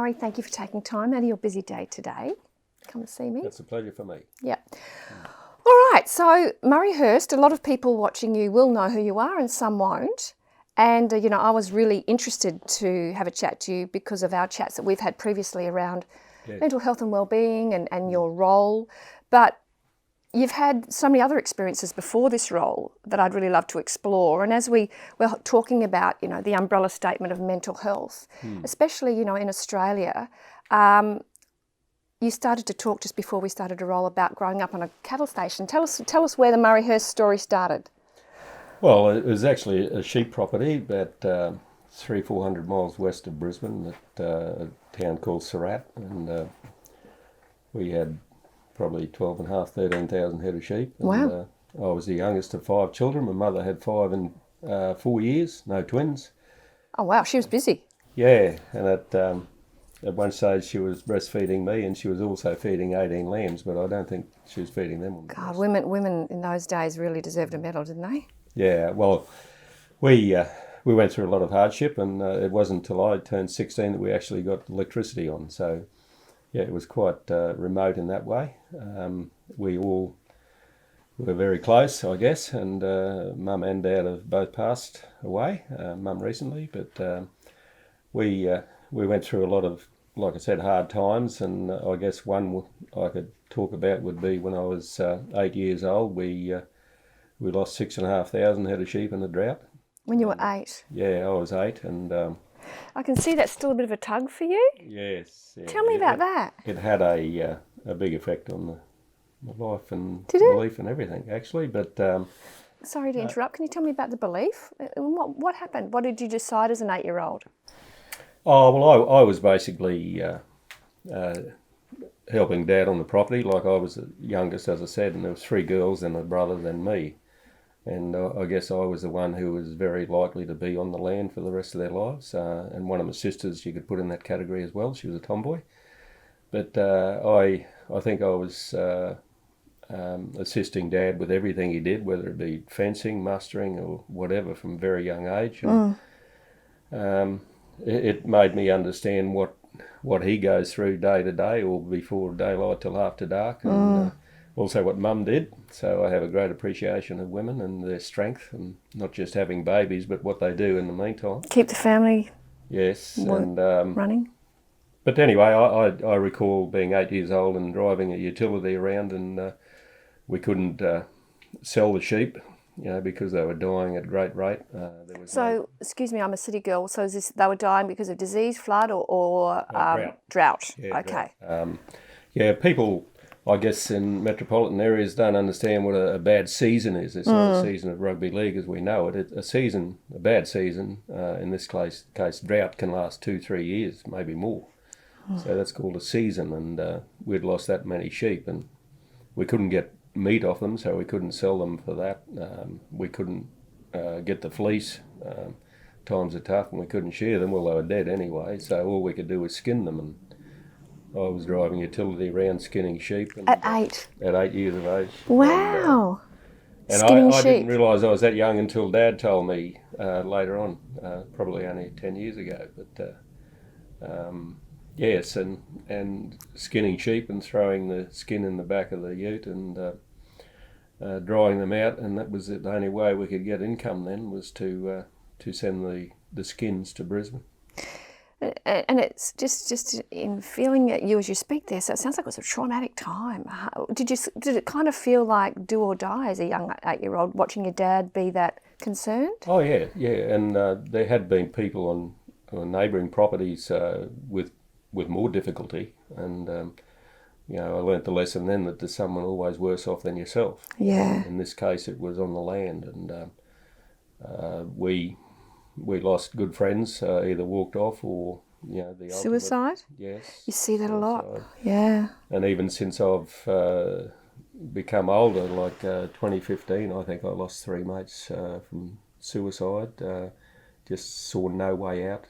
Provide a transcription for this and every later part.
Murray, thank you for taking time out of your busy day today. Come and see me. It's a pleasure for me. Yeah. All right, so Murray Hurst, a lot of people watching you will know who you are and some won't. And, I was really interested to have a chat to you because of our chats that we've had previously around mental health and wellbeing and your role. But you've had so many other experiences before this role that I'd really love to explore. And as we were talking about, the umbrella statement of mental health, especially, in Australia, you started to talk just before we started to roll about growing up on a cattle station. Tell us where the Murray Hurst story started. Well, it was actually a sheep property about 300-400 miles west of Brisbane at a town called Surat. And we had probably 12,500, 13,000 head of sheep. And, wow. I was the youngest of 5 children. My mother had 5 in 4 years, no twins. Oh, wow, she was busy. Yeah, and at one stage she was breastfeeding me and she was also feeding 18 lambs, but I don't think she was feeding them on the God, breast. women in those days really deserved a medal, didn't they? Yeah, well, we went through a lot of hardship, and it wasn't until I turned 16 that we actually got electricity on. So, yeah, it was quite remote in that way. We all were very close, I guess, and Mum and Dad have both passed away. Mum recently, but we went through a lot of, like I said, hard times, and I guess one I could talk about would be when I was 8 years old. We lost 6,500 head of sheep in the drought. When you were 8? Yeah, I was 8, and I can see that's still a bit of a tug for you. yes. Yeah, Tell me about that. It had a big effect on my life and Did it? belief and everything, actually. But Sorry to interrupt. Can you tell me about the belief? What happened? What did you decide as an 8-year-old? oh well, I was basically helping Dad on the property. Like, I was the youngest, as I said, and there was 3 girls and a brother, then me. And I guess I was the one who was very likely to be on the land for the rest of their lives. And one of my sisters you could put in that category as well. She was a tomboy. But I think I was assisting Dad with everything he did, whether it be fencing, mustering, or whatever, from a very young age. And it made me understand what he goes through day to day, or before daylight till after dark, and also what Mum did. So I have a great appreciation of women and their strength, and not just having babies, but what they do in the meantime. Keep the family running. But anyway, I recall being 8 years old and driving a utility around, and we couldn't sell the sheep, because they were dying at a great rate. Excuse me, I'm a city girl. So they were dying because of disease, flood, or drought? Yeah, okay. Drought. People, I guess, in metropolitan areas don't understand what a bad season is. It's not a season of rugby league as we know it. A bad season, in this case, drought can last 2-3 years, maybe more. So that's called a season, and we'd lost that many sheep, and we couldn't get meat off them, so we couldn't sell them for that. We couldn't get the fleece. Times are tough, and we couldn't shear them. Well, they were dead anyway, so all we could do was skin them, and I was driving utility around skinning sheep. And, at 8? At 8 years of age. Wow. And skinning I sheep. didn't realise I was that young until Dad told me later on, probably only 10 years ago. But yes, and skinning sheep and throwing the skin in the back of the ute and drying them out, and that was the only way we could get income then, was to send the skins to Brisbane. And it's just in feeling at you as you speak there, so it sounds like it was a traumatic time. Did it kind of feel like do or die as a young 8-year-old, watching your dad be that concerned? Oh yeah, and there had been people on neighbouring properties with more difficulty, and I learnt the lesson then that there's someone always worse off than yourself. Yeah. In this case, it was on the land, and we lost good friends, either walked off or, the suicide? Ultimate, yes. You see that suicide. a lot, yeah. And even since I've become older, like 2015, I think I lost 3 mates from suicide, just saw no way out.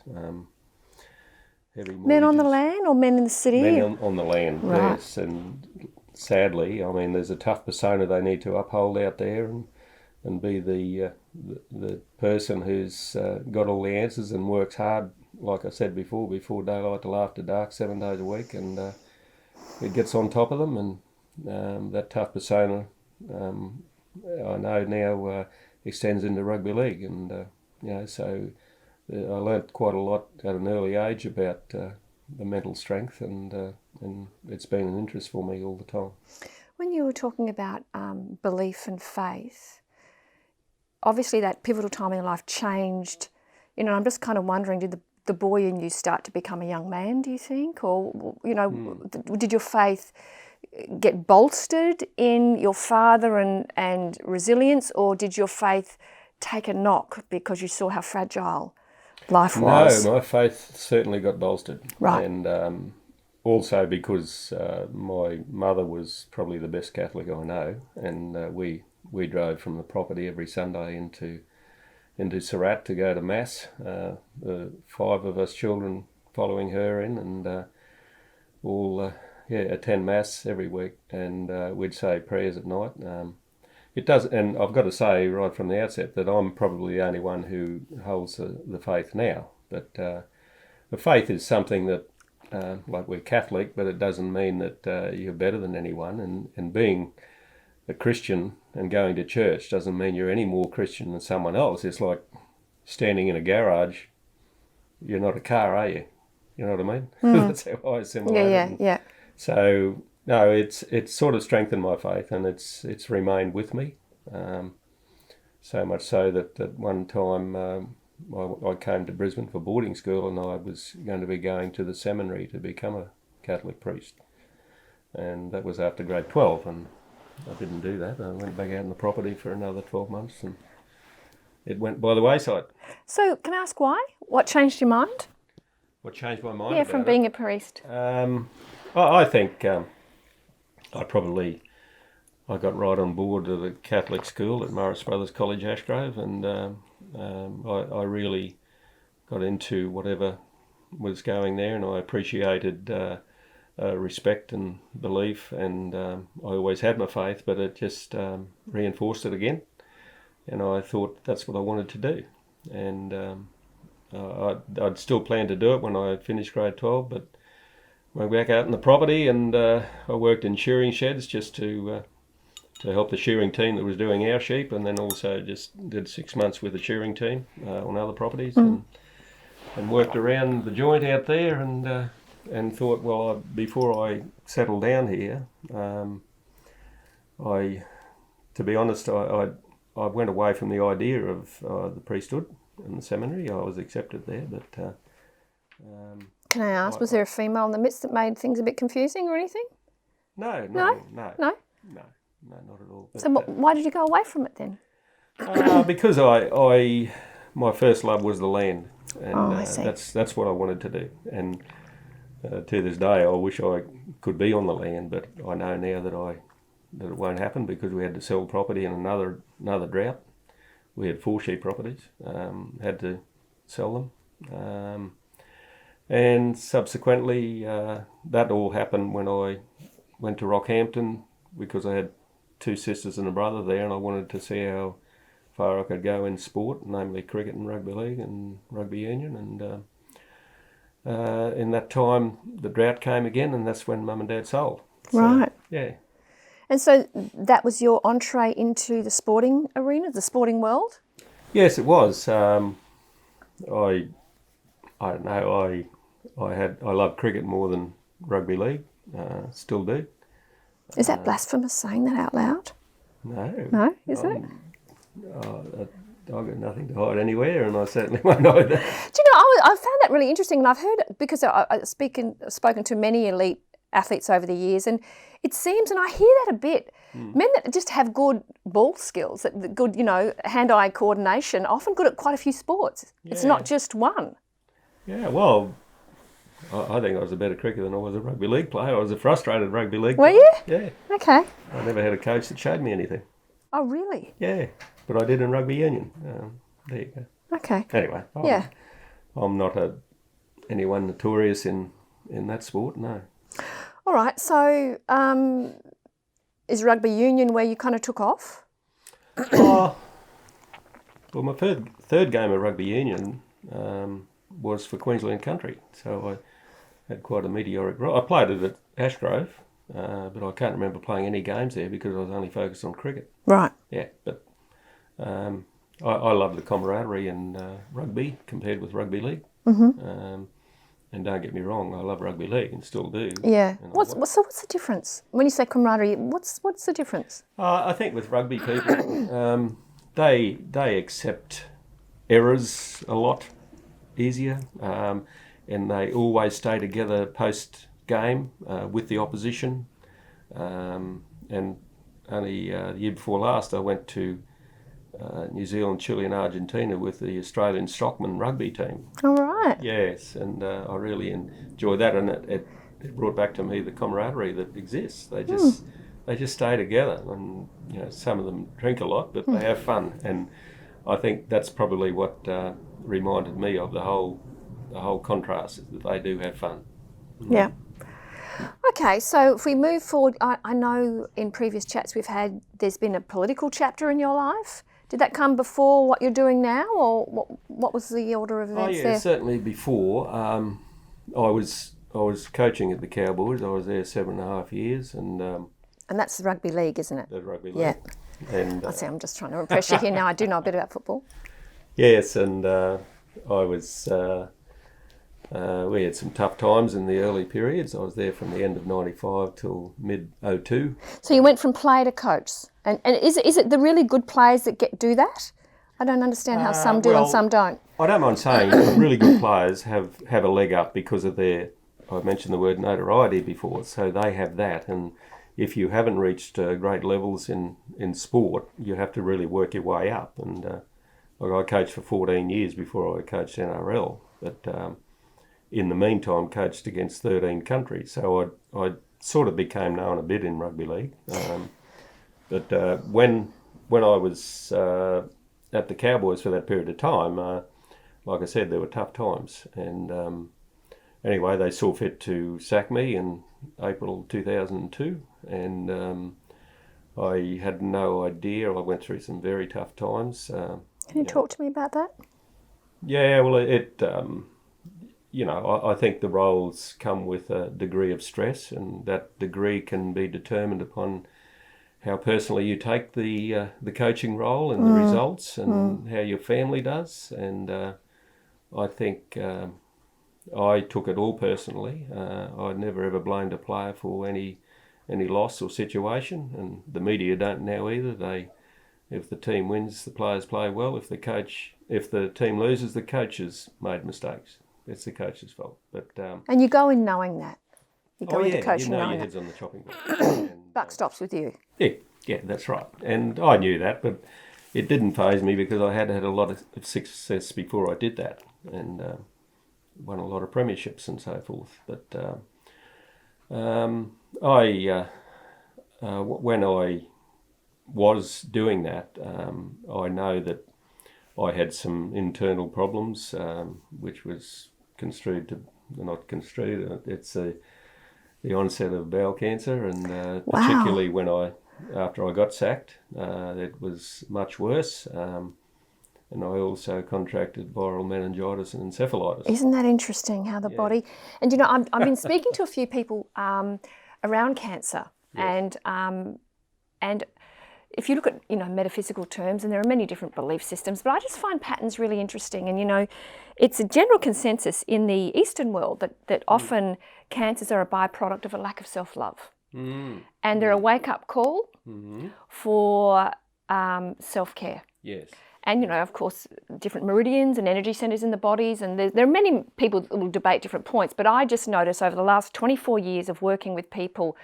Heavy mortgages. Men on the land or men in the city? Men on the land, right. Yes. And sadly, there's a tough persona they need to uphold out there, and be the person who's got all the answers and works hard like I said before daylight till after dark, 7 days a week, and it gets on top of them, and that tough persona, I know now extends into rugby league, and so I learnt quite a lot at an early age about the mental strength, and it's been an interest for me all the time. When you were talking about belief and faith, obviously that pivotal time in your life changed. I'm just kind of wondering, did the boy in you start to become a young man, do you think? Or, did your faith get bolstered in your father and resilience, or did your faith take a knock because you saw how fragile life was? No, my faith certainly got bolstered. Right. And also because my mother was probably the best Catholic I know, and we drove from the property every Sunday into Surat to go to Mass. The 5 of us children following her in, and all attend Mass every week, and we'd say prayers at night. It does, and I've got to say right from the outset that I'm probably the only one who holds the faith now. But the faith is something that, like we're Catholic, but it doesn't mean that you're better than anyone. And being a Christian and going to church doesn't mean you're any more Christian than someone else. It's like standing in a garage. You're not a car, are you? You know what I mean? That's how I assimilate it. Yeah. So no, it's sort of strengthened my faith, and it's remained with me. So much so that at one time I came to Brisbane for boarding school, and I was going to be going to the seminary to become a Catholic priest, and that was after grade 12, and I didn't do that. I went back out on the property for another 12 months, and it went by the wayside. So can I ask why? What changed your mind? What changed my mind? Yeah, from being a priest. I think I got right on board at a Catholic school at Morris Brothers College, Ashgrove, and I really got into whatever was going there, and I appreciated respect and belief, and I always had my faith, but it just reinforced it again, and I thought that's what I wanted to do, and I'd still planned to do it when I finished grade 12, but I went back out in the property, and I worked in shearing sheds just to help the shearing team that was doing our sheep, and then also just did 6 months with the shearing team on other properties, and worked around the joint out there, and thought, well, before I settle down here, to be honest, I went away from the idea of the priesthood and the seminary. I was accepted there, but can I ask, was there a female in the midst that made things a bit confusing or anything? No, not at all. But, so why did you go away from it then? Because my first love was the land, and that's what I wanted to do. And to this day, I wish I could be on the land, but I know now that it won't happen because we had to sell property in another drought. We had 4 sheep properties, had to sell them. And subsequently, that all happened when I went to Rockhampton, because I had 2 sisters and a brother there, and I wanted to see how far I could go in sport, namely cricket and rugby league and rugby union. And in that time, the drought came again, and that's when Mum and Dad sold. So, right. Yeah. And so that was your entree into the sporting arena, the sporting world? Yes, it was. I don't know. I love cricket more than rugby league. Still do. Is that blasphemous saying that out loud? No. No, is it? I've got nothing to hide anywhere, and I certainly won't hide that. Do you know, I found that really interesting, and I've heard, because I've spoken to many elite athletes over the years, and it seems, and I hear that a bit, men that just have good ball skills, that good, hand-eye coordination, are often good at quite a few sports. Yeah. It's not just one. Yeah, well, I think I was a better cricketer than I was a rugby league player. I was a frustrated rugby league player. Were you? Yeah. Okay. I never had a coach that showed me anything. Oh, really? Yeah, but I did in rugby union. There you go. Okay. Anyway, I'm not anyone notorious in that sport, no. All right, so is rugby union where you kind of took off? Well, my third game of rugby union, was for Queensland Country. So I had quite a meteoric role. I played it at Ashgrove, but I can't remember playing any games there because I was only focused on cricket. Right. Yeah, but I love the camaraderie in rugby compared with rugby league. Mm-hmm. And don't get me wrong, I love rugby league and still do. Yeah. What's the difference when you say camaraderie? What's the difference? I think with rugby people, they accept errors a lot easier, and they always stay together post game with the opposition. And only the year before last, I went to New Zealand, Chile, and Argentina with the Australian Stockman rugby team. All right. Yes, and I really enjoyed that, and it brought back to me the camaraderie that exists. They just stay together, and some of them drink a lot, but they have fun, and I think that's probably what reminded me of the whole contrast, is that they do have fun. Yeah. Okay, so if we move forward, I know in previous chats we've had, there's been a political chapter in your life. Did that come before what you're doing now, or what was the order of events there? Certainly before. I was coaching at the Cowboys. I was there 7.5 years, and that's the rugby league, isn't it? The rugby league. Yeah. And I'm just trying to impress you here now. I do know a bit about football. Yes, and I was. We had some tough times in the early periods. I was there from the end of '95 till mid '02. So you went from player to coach, and is it the really good players that do that? I don't understand how some do and some don't. I don't mind saying really good players have a leg up because of their. I mentioned the word notoriety before, so they have that. And if you haven't reached great levels in sport, you have to really work your way up. And I coached for 14 years before I coached NRL, but. In the meantime, coached against 13 countries. So I sort of became known a bit in rugby league. But when I was at the Cowboys for that period of time, like I said, there were tough times. And anyway, they saw fit to sack me in April 2002. And I had no idea. I went through some very tough times. Can you talk to me about that? Yeah, well, I think the roles come with a degree of stress, and that degree can be determined upon how personally you take the coaching role and the results, and how your family does. And I think I took it all personally. I never ever blamed a player for any loss or situation, and the media don't now either. If the team wins, the players play well. If the team loses, the coaches made mistakes. It's the coach's fault. But and you go in knowing that. You go into coaching knowing your head's on the chopping block. Buck stops with you. Yeah, that's right. And I knew that, but it didn't faze me because I had a lot of success before I did that, and won a lot of premierships and so forth. But when I was doing that, I know that I had some internal problems, which was it's the onset of bowel cancer, and particularly after I got sacked, it was much worse. And I also contracted viral meningitis and encephalitis. Isn't that interesting how the body... And, I've been speaking to a few people around cancer, and if you look at, metaphysical terms, and there are many different belief systems, but I just find patterns really interesting. And, it's a general consensus in the Eastern world that often cancers are a byproduct of a lack of self-love. And they're a wake-up call for self-care. Yes. And, of course, different meridians and energy centres in the bodies. And there are many people that will debate different points. But I just notice over the last 24 years of working with people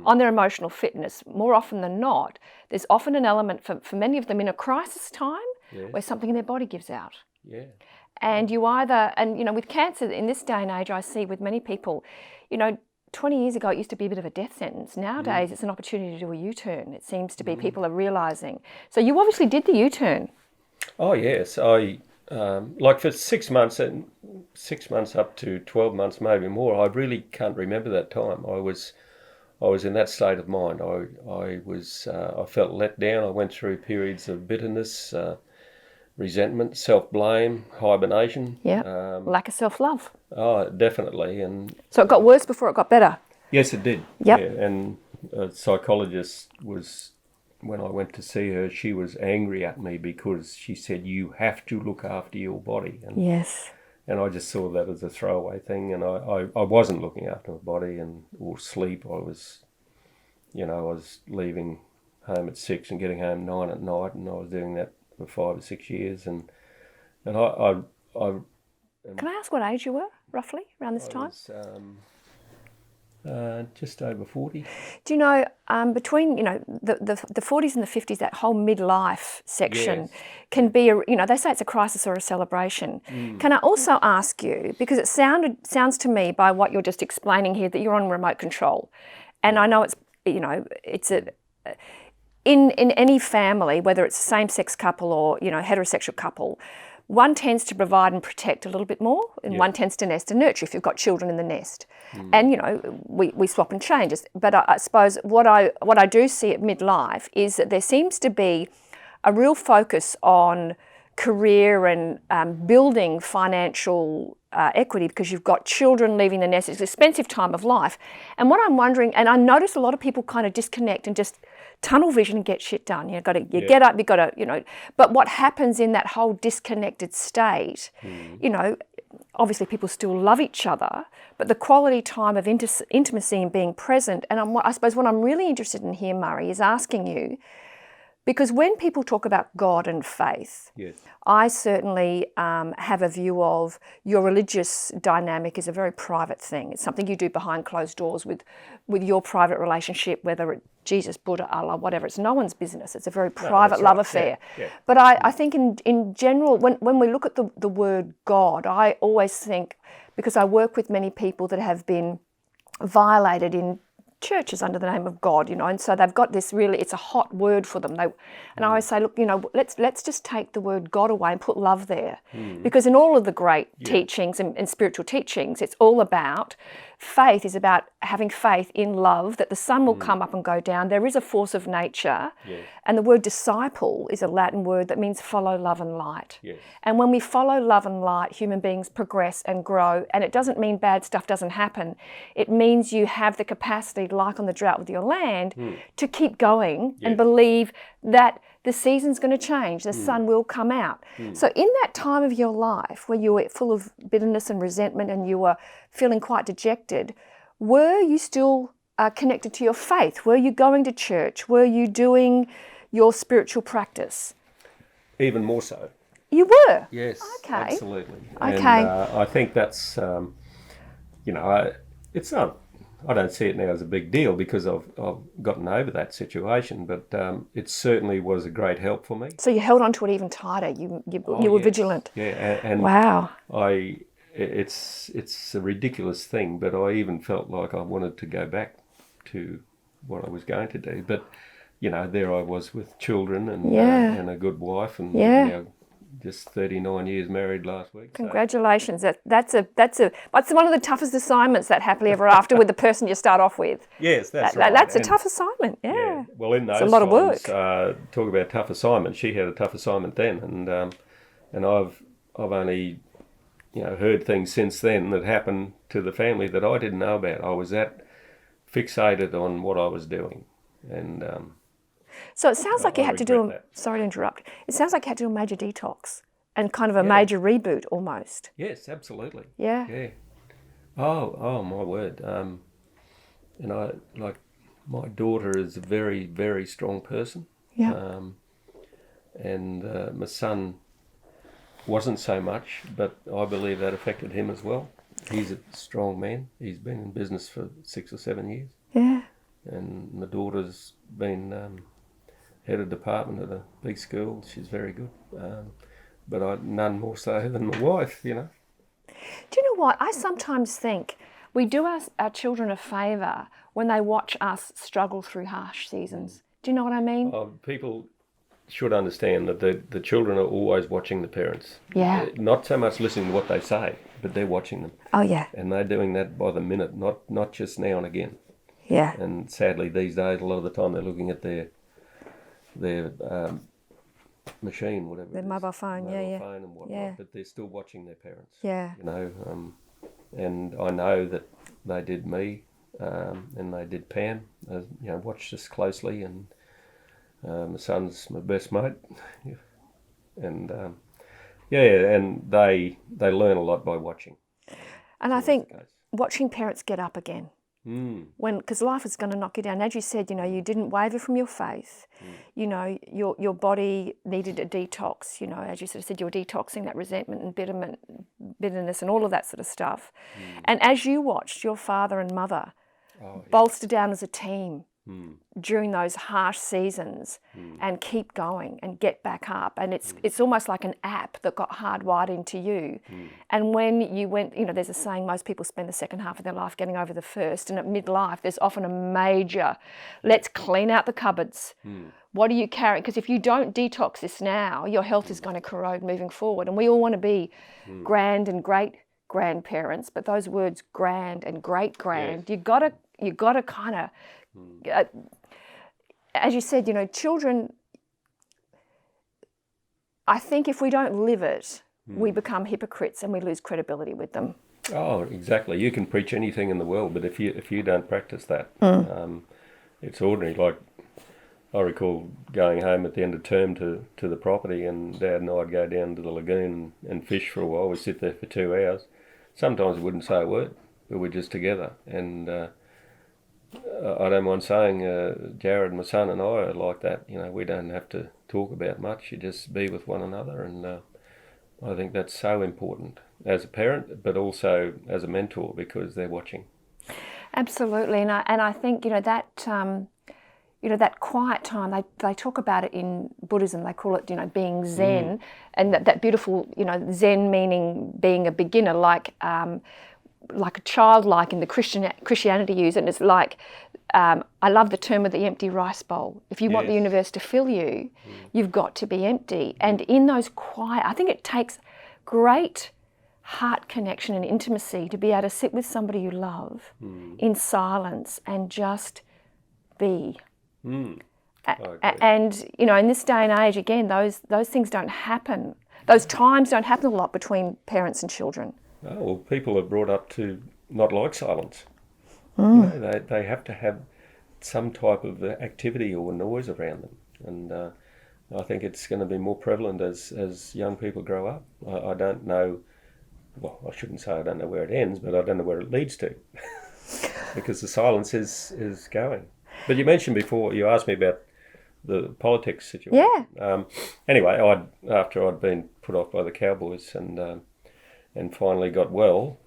on their emotional fitness, more often than not, there's often an element for many of them in a crisis time where something in their body gives out. Yeah. And with cancer in this day and age, I see with many people, 20 years ago, it used to be a bit of a death sentence. Nowadays, it's an opportunity to do a U-turn. It seems to be people are realising. So you obviously did the U-turn. Oh yes, I for 6 months up to 12 months, maybe more. I really can't remember that time. I was in that state of mind. I felt let down. I went through periods of bitterness, resentment, self-blame, hibernation. Yeah. Lack of self-love. Oh, definitely. And So it got worse before it got better. yes, it did. Yep. Yeah, and a psychologist was, when I went to see her, she was angry at me because she said, you have to look after your body. And, Yes. and I just saw that as a throwaway thing. And I wasn't looking after my body or sleep. I was leaving home at 6 and getting home 9 at night. And I was doing that for 5 or 6 years. And I Can I ask what age you were, roughly, around this time? was just over 40. Do you know, between, the 40s and the 50s, that whole midlife section Yes. can be, they say it's a crisis or a celebration. Can I also ask you, because it sounds to me by what you're just explaining here that you're on remote control, and I know in any family, whether it's a same-sex couple or, heterosexual couple, one tends to provide and protect a little bit more, and one tends to nest and nurture if you've got children in the nest. And, we swap and change. But I suppose what I do see at midlife is that there seems to be a real focus on career and building financial equity because you've got children leaving the nest. It's an expensive time of life. And what I'm wondering, and I notice a lot of people kind of disconnect and just tunnel vision and get shit done. You get up, you've got to, but what happens in that whole disconnected state, obviously people still love each other, but the quality time of intimacy and being present, and I suppose what I'm really interested in here, Murray, is asking you, because when people talk about God and faith, I certainly have a view of your religious dynamic is a very private thing. It's something you do behind closed doors with your private relationship, whether it's Jesus, Buddha, Allah, whatever. It's no one's business. It's a very private love affair. Yeah. But I think in general, when we look at the word God, I always think, because I work with many people that have been violated in churches under the name of God, and so they've got this really, it's a hot word for them. And I always say, look, let's just take the word God away and put love there. Because in all of the great teachings and spiritual teachings, it's all about faith, is about having faith in love, that the sun will come up and go down. There is a force of nature. And the word disciple is a Latin word that means follow love and light. And when we follow love and light, human beings progress and grow. And it doesn't mean bad stuff doesn't happen. It means you have the capacity, like on the drought with your land, to keep going and believe that the season's going to change, the sun will come out. So in that time of your life where you were full of bitterness and resentment and you were feeling quite dejected, were you still connected to your faith? Were you going to church? Were you doing your spiritual practice? Even more so. You were? Yes, okay. Absolutely. Okay. And I think that's, it's not, I don't see it now as a big deal because I've gotten over that situation, but it certainly was a great help for me. So you held on to it even tighter. You were vigilant. Yeah, and wow. It's a ridiculous thing, but I even felt like I wanted to go back to what I was going to do. But there I was with children and a good wife, and just 39 years married last week. Congratulations! So. That's one of the toughest assignments, that happily ever after, with the person you start off with. Yes, that's right. That's a tough assignment. Yeah. Well, in those it's a lot times, of work. Talk about tough assignment. She had a tough assignment then, and I've only heard things since then that happened to the family that I didn't know about. I was that fixated on what I was doing, and. So it sounds like you had to do sorry to interrupt. It sounds like you had to do a major detox and kind of a major reboot almost. Yes, absolutely. Yeah. Yeah. Oh my word. My daughter is a very, very strong person. Yeah. My son wasn't so much, but I believe that affected him as well. He's a strong man. He's been in business for 6 or 7 years. Yeah. And my daughter's been head of department at a big school. She's very good. But none more so than my wife, Do you know what? I sometimes think we do our children a favour when they watch us struggle through harsh seasons. Do you know what I mean? People should understand that the children are always watching the parents. Yeah. Not so much listening to what they say, but they're watching them. Oh, yeah. And they're doing that by the minute, not just now and again. Yeah. And sadly, these days, a lot of the time, they're looking at their machine, whatever The it is. mobile phone, Mobile phone and whatnot, Yeah. but they're still watching their parents. Yeah. You know, and I know that they did me, and they did Pam. You know, watched us closely, and my son's my best mate, and and they learn a lot by watching. And I think watching parents get up again. Because life is going to knock you down. As you said, you know, you didn't waver from your faith. You know, your body needed a detox. You know, as you sort of said, you're detoxing that resentment and bitterness and all of that sort of stuff. And as you watched your father and mother bolster down as a team during those harsh seasons and keep going and get back up, and it's almost like an app that got hardwired into you. And when you went, you know, there's a saying, most people spend the second half of their life getting over the first, and at midlife there's often a major, let's clean out the cupboards. What are you carrying? Because if you don't detox this now, your health is going to corrode moving forward. And we all want to be grand and great grandparents, but those words grand and great grand, you got to kind of, as you said, you know, children, I think if we don't live it, we become hypocrites and we lose credibility with them. Oh, exactly. You can preach anything in the world, but if you don't practice that, it's ordinary. Like, I recall going home at the end of term to the property, and Dad and I'd go down to the lagoon and fish for a while. We'd sit there for 2 hours. Sometimes we wouldn't say a word, but we're just together. And I don't mind saying, Jared, my son, and I are like that. You know, we don't have to talk about much. You just be with one another, and I think that's so important as a parent, but also as a mentor, because they're watching. Absolutely, and I think, you know, that quiet time, they talk about it in Buddhism. They call it, you know, being Zen, and that beautiful, you know, Zen meaning being a beginner, like a childlike in the Christianity use, and it's like, I love the term of the empty rice bowl. If you want the universe to fill you, you've got to be empty. And in those quiet, I think it takes great heart connection and intimacy to be able to sit with somebody you love in silence and just be. And, you know, in this day and age, again, those things don't happen. Those times don't happen a lot between parents and children. Oh, well, people are brought up to not like silence. You know, they have to have some type of activity or noise around them. And I think it's going to be more prevalent as young people grow up. I don't know, well, I shouldn't say I don't know where it ends, but I don't know where it leads to. Because the silence is going. But you mentioned before, you asked me about the politics situation. Yeah. Anyway, after I'd been put off by the Cowboys and finally got well,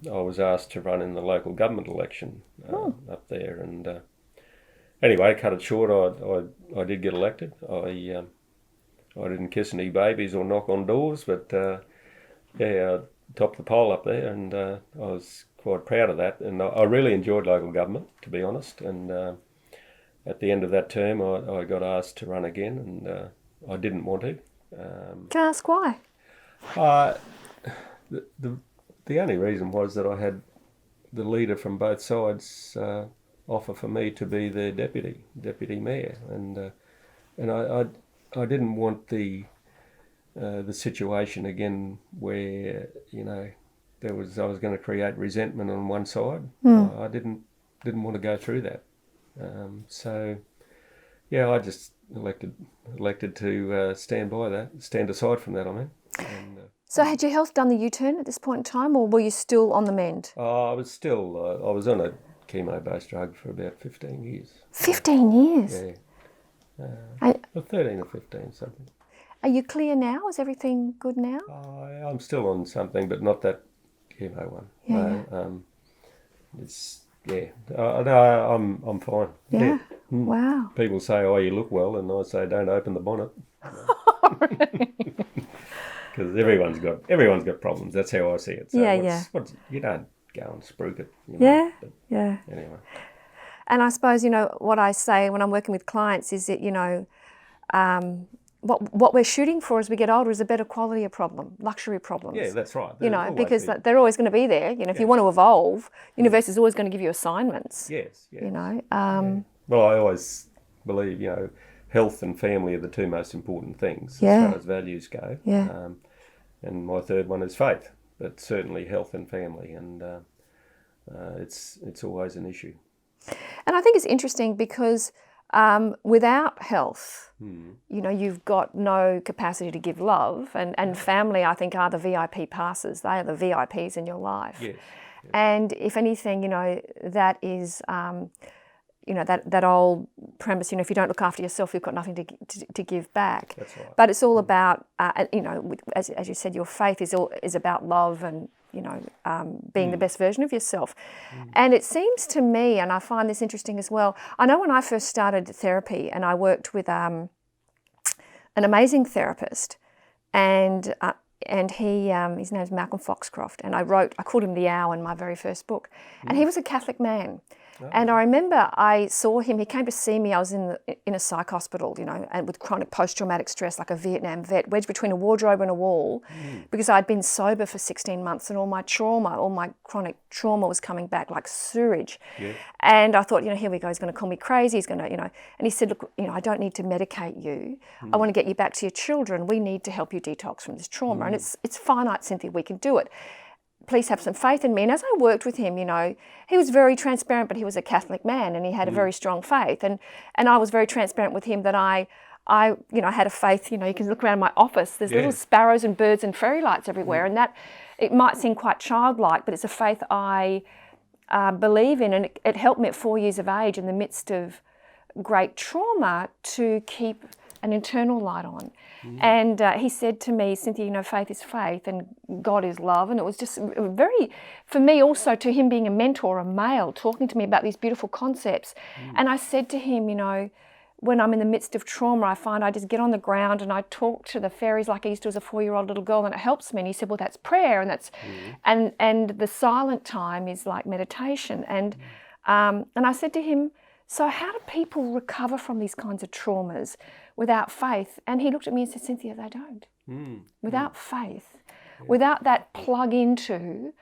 I was asked to run in the local government election up there. And anyway, cut it short, I did get elected. I didn't kiss any babies or knock on doors, but I topped the poll up there, and I was quite proud of that. And I really enjoyed local government, to be honest. And at the end of that term, I got asked to run again, and I didn't want to. Can I ask why? The only reason was that I had the leader from both sides offer for me to be their deputy mayor, and I didn't want the situation again where, you know, I was going to create resentment on one side. I didn't want to go through that. So yeah, I just elected to stand aside from that. I mean. And, So had your health done the U-turn at this point in time, or were you still on the mend? I was still, I was on a chemo-based drug for about 15 years. 15 years? Yeah. 13 or 15, something. Are you clear now? Is everything good now? I'm still on something, but not that chemo one. Yeah. It's, yeah. No, I'm fine. Yeah. Wow. People say, oh, you look well, and I say, don't open the bonnet. Because everyone's got problems. That's how I see it. So you don't go and spruik it. You know, yeah. Anyway. And I suppose, you know, what I say when I'm working with clients is that, you know, what we're shooting for as we get older is a better quality of problem, luxury problems. Yeah, that's right. You know, because they're always going to be there. You know, if you want to evolve, the universe is always going to give you assignments. Yes. You know. Well, I always believe, you know, health and family are the two most important things Yeah. as far as values go. Yeah. And my third one is faith, but certainly health and family, and it's always an issue. And I think it's interesting because without health, you know, you've got no capacity to give love, and family, I think, are the VIP passes. They are the VIPs in your life. Yes. And if anything, you know, that is, you know, that old premise, you know, if you don't look after yourself, you've got nothing to give back. That's right. But it's all about, you know, as you said, your faith is about love and, you know, being the best version of yourself. And it seems to me, and I find this interesting as well, I know when I first started therapy and I worked with an amazing therapist, and he, his name's Malcolm Foxcroft, and I called him the Owl in my very first book, and he was a Catholic man. Oh. And I remember I saw him, he came to see me, I was in a psych hospital, you know, and with chronic post-traumatic stress, like a Vietnam vet, wedged between a wardrobe and a wall, because I'd been sober for 16 months and all my chronic trauma was coming back like sewage. Yeah. And I thought, you know, here we go, he's going to call me crazy, he's going to, you know, and he said, look, you know, I don't need to medicate you. I want to get you back to your children. We need to help you detox from this trauma. And it's finite, Cynthia, we can do it. Please have some faith in me. And as I worked with him, you know, he was very transparent, but he was a Catholic man and he had a very strong faith. And I was very transparent with him that I you know, had a faith, you know, you can look around my office, there's little sparrows and birds and fairy lights everywhere. And that, it might seem quite childlike, but it's a faith I believe in. And it helped me at 4 years of age in the midst of great trauma to keep an internal light on. And he said to me, Cynthia, you know, faith is faith and God is love. And it was just very, for me also, to him being a mentor, a male, talking to me about these beautiful concepts. And I said to him, you know, when I'm in the midst of trauma, I find I just get on the ground and I talk to the fairies like I used to as a 4-year-old little girl, and it helps me. And he said, well, that's prayer, and that's and the silent time is like meditation. And I said to him, so how do people recover from these kinds of traumas without faith? And he looked at me and said, Cynthia, they don't. Without faith, without that plug into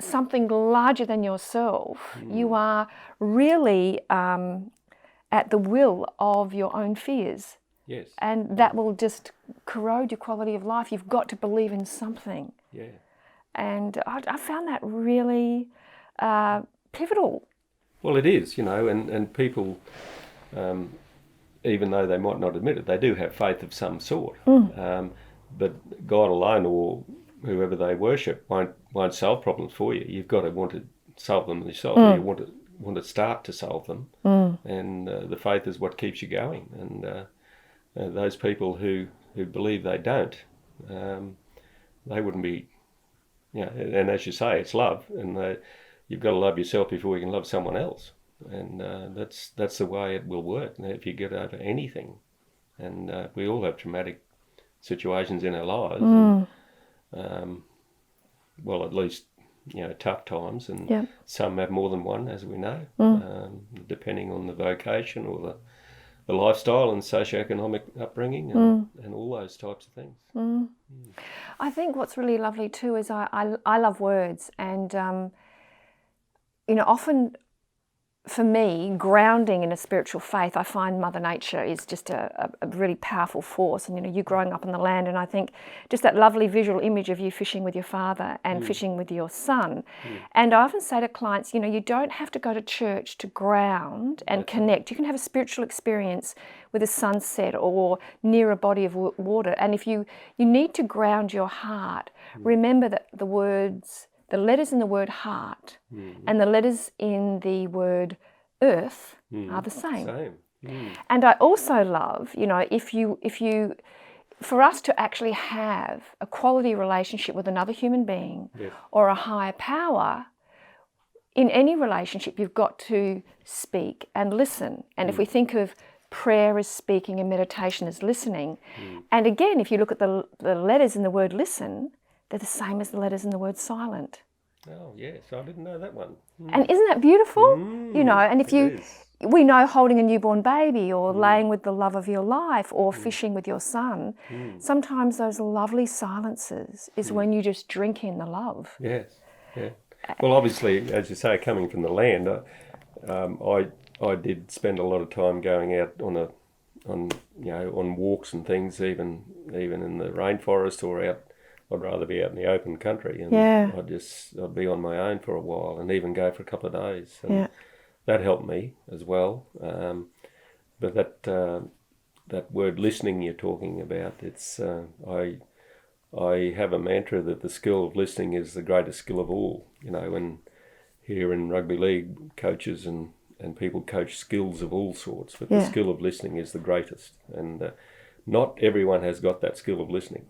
something larger than yourself, you are really at the will of your own fears. Yes. And that will just corrode your quality of life. You've got to believe in something. Yeah. And I found that really pivotal. Well, it is, you know, and people, even though they might not admit it, they do have faith of some sort. But God alone, or whoever they worship, won't solve problems for you. You've got to want to solve them yourself. You want to start to solve them, and the faith is what keeps you going. And those people who believe they don't, they wouldn't be, you know. And as you say, it's love, and you've got to love yourself before you can love someone else, and that's the way it will work. If you get over anything, and we all have traumatic situations in our lives, and, well, at least, you know, tough times, and some have more than one, as we know, depending on the vocation or the lifestyle and socioeconomic upbringing and all those types of things. I think what's really lovely too is I love words, and you know, often for me, grounding in a spiritual faith, I find Mother Nature is just a really powerful force. And, you know, you growing up on the land, and I think just that lovely visual image of you fishing with your father and fishing with your son. And I often say to clients, you know, you don't have to go to church to ground and connect. You can have a spiritual experience with a sunset or near a body of water. And if you need to ground your heart, remember that the letters in the word heart and the letters in the word earth are the same. And I also love, you know, if you, for us to actually have a quality relationship with another human being or a higher power, in any relationship, you've got to speak and listen. And if we think of prayer as speaking and meditation as listening, and again, if you look at the letters in the word listen, they're the same as the letters in the word silent. Oh, yes, I didn't know that one. And isn't that beautiful? You know, and if we know holding a newborn baby or laying with the love of your life or fishing with your son, sometimes those lovely silences is when you just drink in the love. Yes, yeah. Well, obviously, as you say, coming from the land, I did spend a lot of time going out on on walks and things, even in the rainforest or out. I'd rather be out in the open country, and I'd be on my own for a while, and even go for a couple of days. And that helped me as well. But that word listening you're talking about, it's I have a mantra that the skill of listening is the greatest skill of all. And here in rugby league, coaches and people coach skills of all sorts, but the skill of listening is the greatest. And not everyone has got that skill of listening.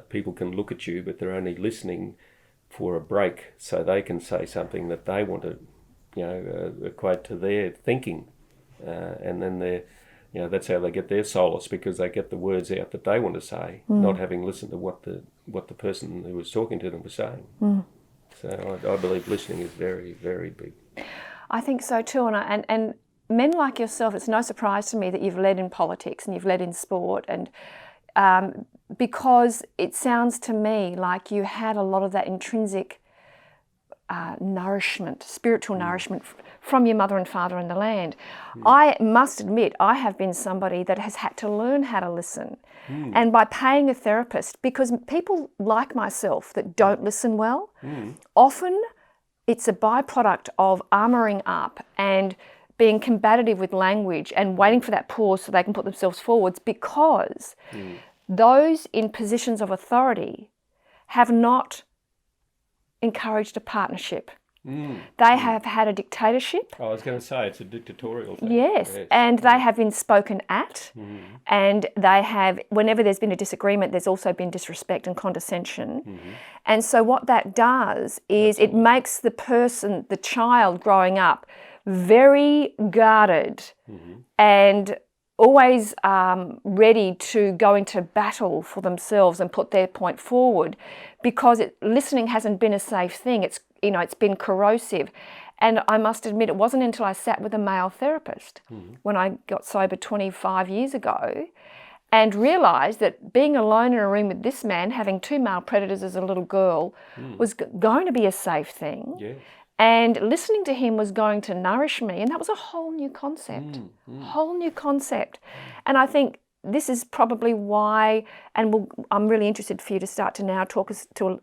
People can look at you, but they're only listening for a break so they can say something that they want to, equate to their thinking, and then that's how they get their solace, because they get the words out that they want to say, not having listened to what the person who was talking to them was saying. So I believe listening is very, very big. I think so too, and men like yourself, it's no surprise to me that you've led in politics and you've led in sport, and because it sounds to me like you had a lot of that intrinsic nourishment, spiritual nourishment from your mother and father in the land. I must admit, I have been somebody that has had to learn how to listen. And by paying a therapist, because people like myself that don't listen well, often it's a byproduct of armouring up and being combative with language and waiting for that pause so they can put themselves forwards, because those in positions of authority have not encouraged a partnership. They have had a dictatorship. I was going to say, it's a dictatorial thing. Yes. And they have been spoken at, and they have, whenever there's been a disagreement, there's also been disrespect and condescension. And so what that does is it makes the person, the child growing up, very guarded and always ready to go into battle for themselves and put their point forward, because listening hasn't been a safe thing. It's been corrosive. And I must admit, it wasn't until I sat with a male therapist when I got sober 25 years ago and realised that being alone in a room with this man, having two male predators as a little girl, was going to be a safe thing. Yes. And listening to him was going to nourish me. And that was a whole new concept, whole new concept. And I think this is probably why, and I'm really interested for you to start to now talk to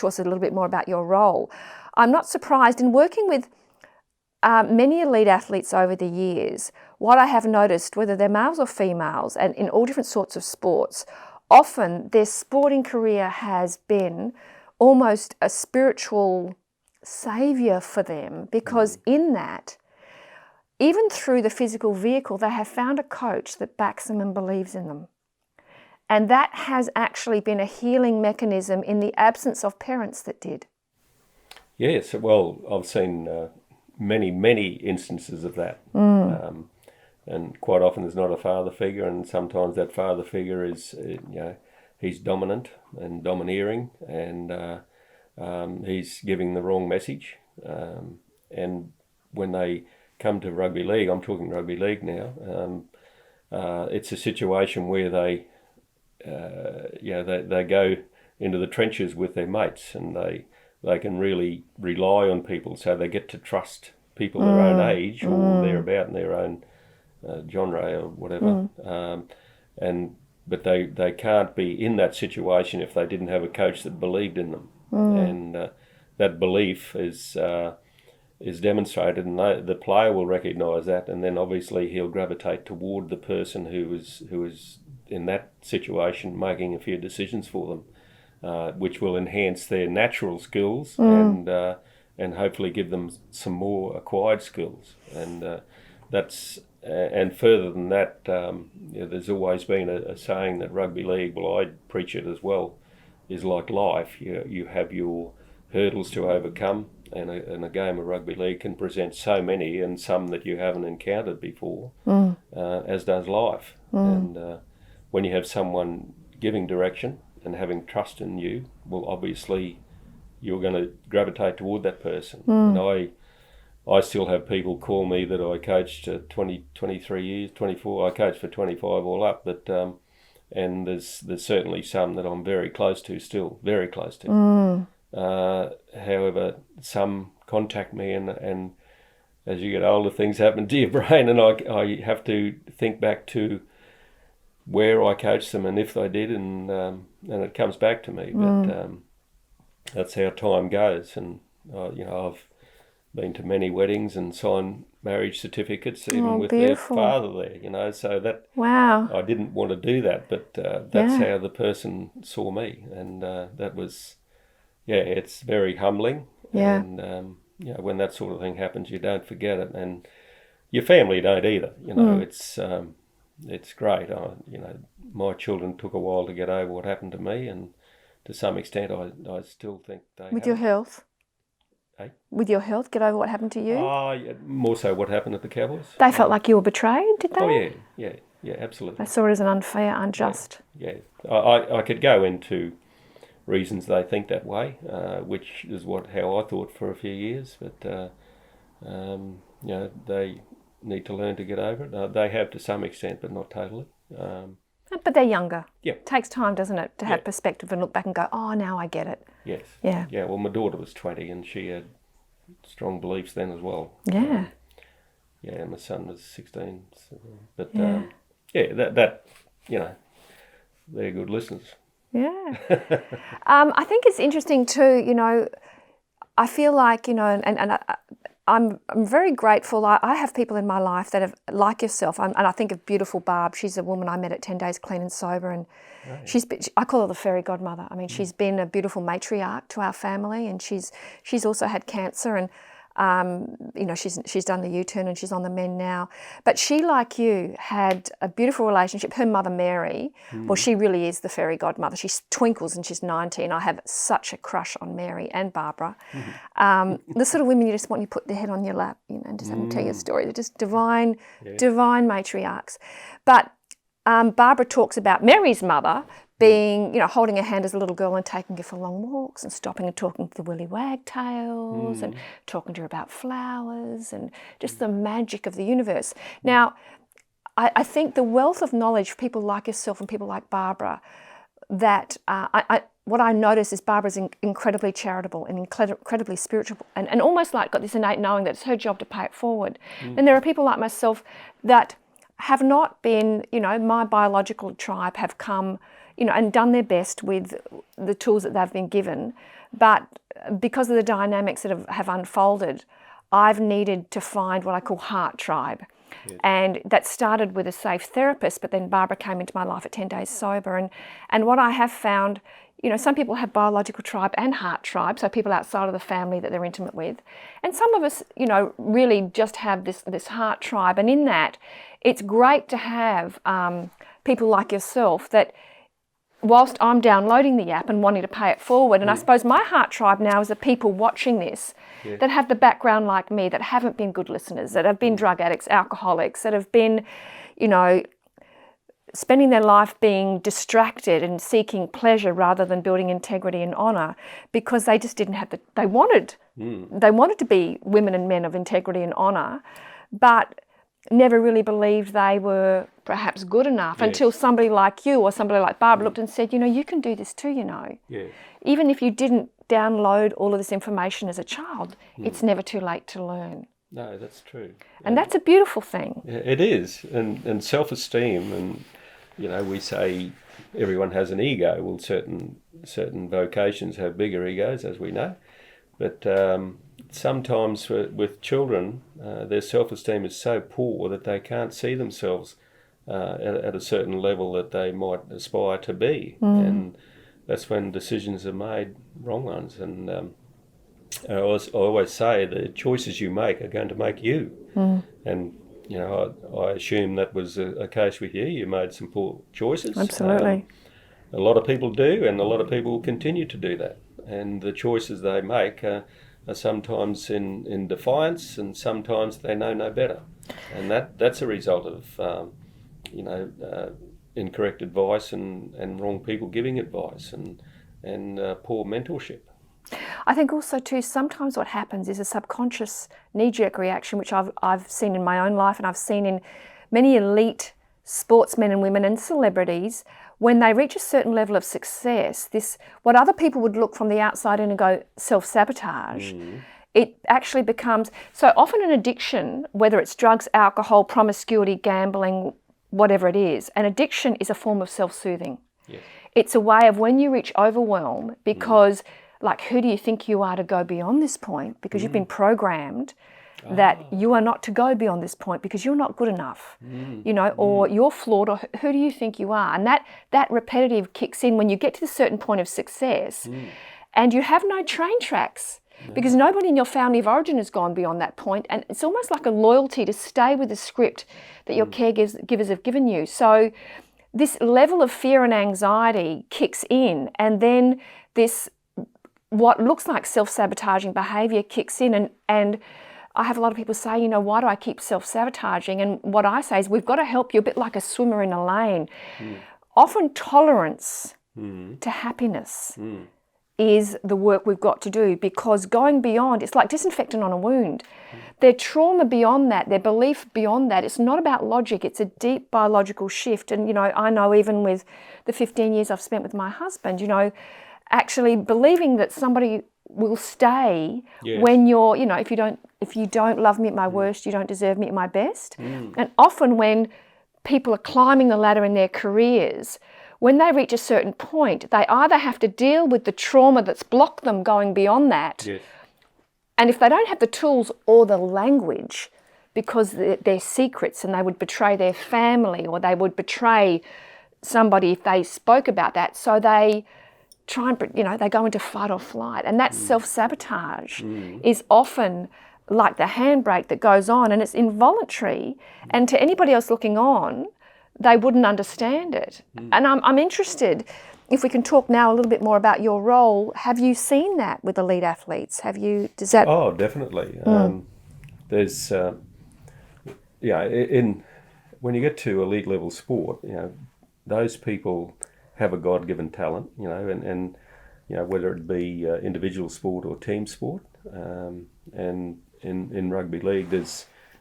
us a little bit more about your role. I'm not surprised in working with many elite athletes over the years. What I have noticed, whether they're males or females, and in all different sorts of sports, often their sporting career has been almost a spiritual saviour for them, because in that, even through the physical vehicle, they have found a coach that backs them and believes in them. And that has actually been a healing mechanism in the absence of parents that did. Yes, well, I've seen many instances of that. And quite often there's not a father figure, and sometimes that father figure is, he's dominant and domineering, and he's giving the wrong message. And when they come to rugby league, I'm talking rugby league now, it's a situation where they go into the trenches with their mates, and they can really rely on people, so they get to trust people their own age or thereabout in their own genre or whatever. But they can't be in that situation if they didn't have a coach that believed in them. And that belief is demonstrated, and the player will recognise that, and then obviously he'll gravitate toward the person who is in that situation making a few decisions for them, which will enhance their natural skills and hopefully give them some more acquired skills. And and further than that, there's always been a saying that rugby league, well, I preach it as well, is like life. You have your hurdles to overcome, and a game of rugby league can present so many, and some that you haven't encountered before, as does life. And when you have someone giving direction and having trust in you, well, obviously you're going to gravitate toward that person. And I still have people call me that I coached 23 years, 24. I coached for 25 all up, but and there's certainly some that I'm very close to still, very close to. However, some contact me and as you get older, things happen to your brain, and I have to think back to where I coached them and if they did, and it comes back to me. But that's how time goes, and I've been to many weddings and signed marriage certificates, even with beautiful. their father there. So that Wow. I didn't want to do that, but that's how the person saw me, and that was, it's very humbling. Yeah. And when that sort of thing happens, you don't forget it, and your family don't either. It's great. My children took a while to get over what happened to me, and to some extent, I still think they With your health? Hey? With your health, get over what happened to you? Yeah, more so what happened at the Cowboys. They felt like you were betrayed, did they? Oh, yeah, absolutely. They saw it as an unfair, unjust. Yeah. I could go into reasons they think that way, which is how I thought for a few years, but they need to learn to get over it. They have to some extent, but not totally. But they're younger. Yeah. It takes time, doesn't it, to have perspective and look back and go, oh, now I get it. Yes. Yeah. Yeah, well, my daughter was 20 and she had strong beliefs then as well. Yeah. And my son was 16. But, they're good listeners. Yeah. I think it's interesting too, I feel like, and I'm very grateful. I have people in my life that have, like yourself, and I think of beautiful Barb. She's a woman I met at 10 Days Clean and Sober, and I call her the fairy godmother. I mean, she's been a beautiful matriarch to our family, and she's also had cancer, and she's done the U-turn and she's on the mend now. But she, like you, had a beautiful relationship. Her mother, Mary, well, she really is the fairy godmother. She twinkles and she's 19. I have such a crush on Mary and Barbara. The sort of women you just want to put their head on your lap, and just have them tell you a story. They're just divine matriarchs. But Barbara talks about Mary's mother being, holding her hand as a little girl and taking her for long walks and stopping and talking to the willy wagtails and talking to her about flowers and just the magic of the universe. Now, I think the wealth of knowledge for people like yourself and people like Barbara, that what I notice is Barbara's incredibly charitable and incredibly spiritual and almost like got this innate knowing that it's her job to pay it forward. And there are people like myself that have not been, my biological tribe have come, and done their best with the tools that they've been given. But because of the dynamics that have unfolded, I've needed to find what I call heart tribe. Yes. And that started with a safe therapist, but then Barbara came into my life at 10 Days Sober. And what I have found, some people have biological tribe and heart tribe, so people outside of the family that they're intimate with. And some of us, really just have this heart tribe. And in that, it's great to have people like yourself that, whilst I'm downloading the app and wanting to pay it forward, and I suppose my heart tribe now is the people watching this that have the background like me, that haven't been good listeners, that have been drug addicts, alcoholics, that have been, spending their life being distracted and seeking pleasure rather than building integrity and honour, because they just didn't have they wanted to be women and men of integrity and honour, but never really believed they were perhaps good enough until somebody like you or somebody like Barbara looked and said, you can do this too, Even if you didn't download all of this information as a child, it's never too late to learn. No, that's true. And that's a beautiful thing. Yeah, it is. And self-esteem, and, we say everyone has an ego. Well, certain vocations have bigger egos, as we know. But sometimes with children, their self-esteem is so poor that they can't see themselves at a certain level that they might aspire to be. And that's when decisions are made, wrong ones. And I always say the choices you make are going to make you. And, I assume that was a case with you. You made some poor choices. Absolutely. A lot of people do, and a lot of people continue to do that. And the choices they make are sometimes in defiance, and sometimes they know no better. And that's a result of, incorrect advice and wrong people giving advice and poor mentorship. I think also too, sometimes what happens is a subconscious knee-jerk reaction, which I've seen in my own life, and I've seen in many elite sportsmen and women and celebrities. When they reach a certain level of success, what other people would look from the outside in and go self-sabotage it actually becomes, so often an addiction, whether it's drugs, alcohol, promiscuity, gambling, whatever it is, an addiction is a form of self-soothing. Yes. It's a way of when you reach overwhelm, because like, who do you think you are to go beyond this point? Because you've been programmed that you are not to go beyond this point because you're not good enough, you know, or you're flawed, or who do you think you are? And that repetitive kicks in when you get to a certain point of success and you have no train tracks. Because nobody in your family of origin has gone beyond that point, and it's almost like a loyalty to stay with the script that your caregivers have given you. So this level of fear and anxiety kicks in, and then this, what looks like self-sabotaging behaviour kicks in, and I have a lot of people say, you know, why do I keep self-sabotaging? And what I say is, we've got to help you a bit like a swimmer in a lane. Often tolerance to happiness is the work we've got to do, because going beyond, it's like disinfectant on a wound. Their trauma beyond that, their belief beyond that, it's not about logic, it's a deep biological shift. And, you know, I know even with the 15 years I've spent with my husband, you know, actually believing that somebody will stay when you're, you know, if you don't love me at my worst, you don't deserve me at my best. And often when people are climbing the ladder in their careers, when they reach a certain point, they either have to deal with the trauma that's blocked them going beyond that. Yes. And if they don't have the tools or the language, because they're secrets, and they would betray their family, or they would betray somebody if they spoke about that. So they try and, you know, they go into fight or flight. And that self-sabotage is often like the handbrake that goes on, and it's involuntary. And to anybody else looking on, they wouldn't understand it. And I'm interested, if we can talk now a little bit more about your role. Have you seen that with elite athletes? Does that... Oh, definitely. There's, when you get to elite level sport, you know, those people have a God-given talent, you know, and you know, whether it be individual sport or team sport. And in rugby league,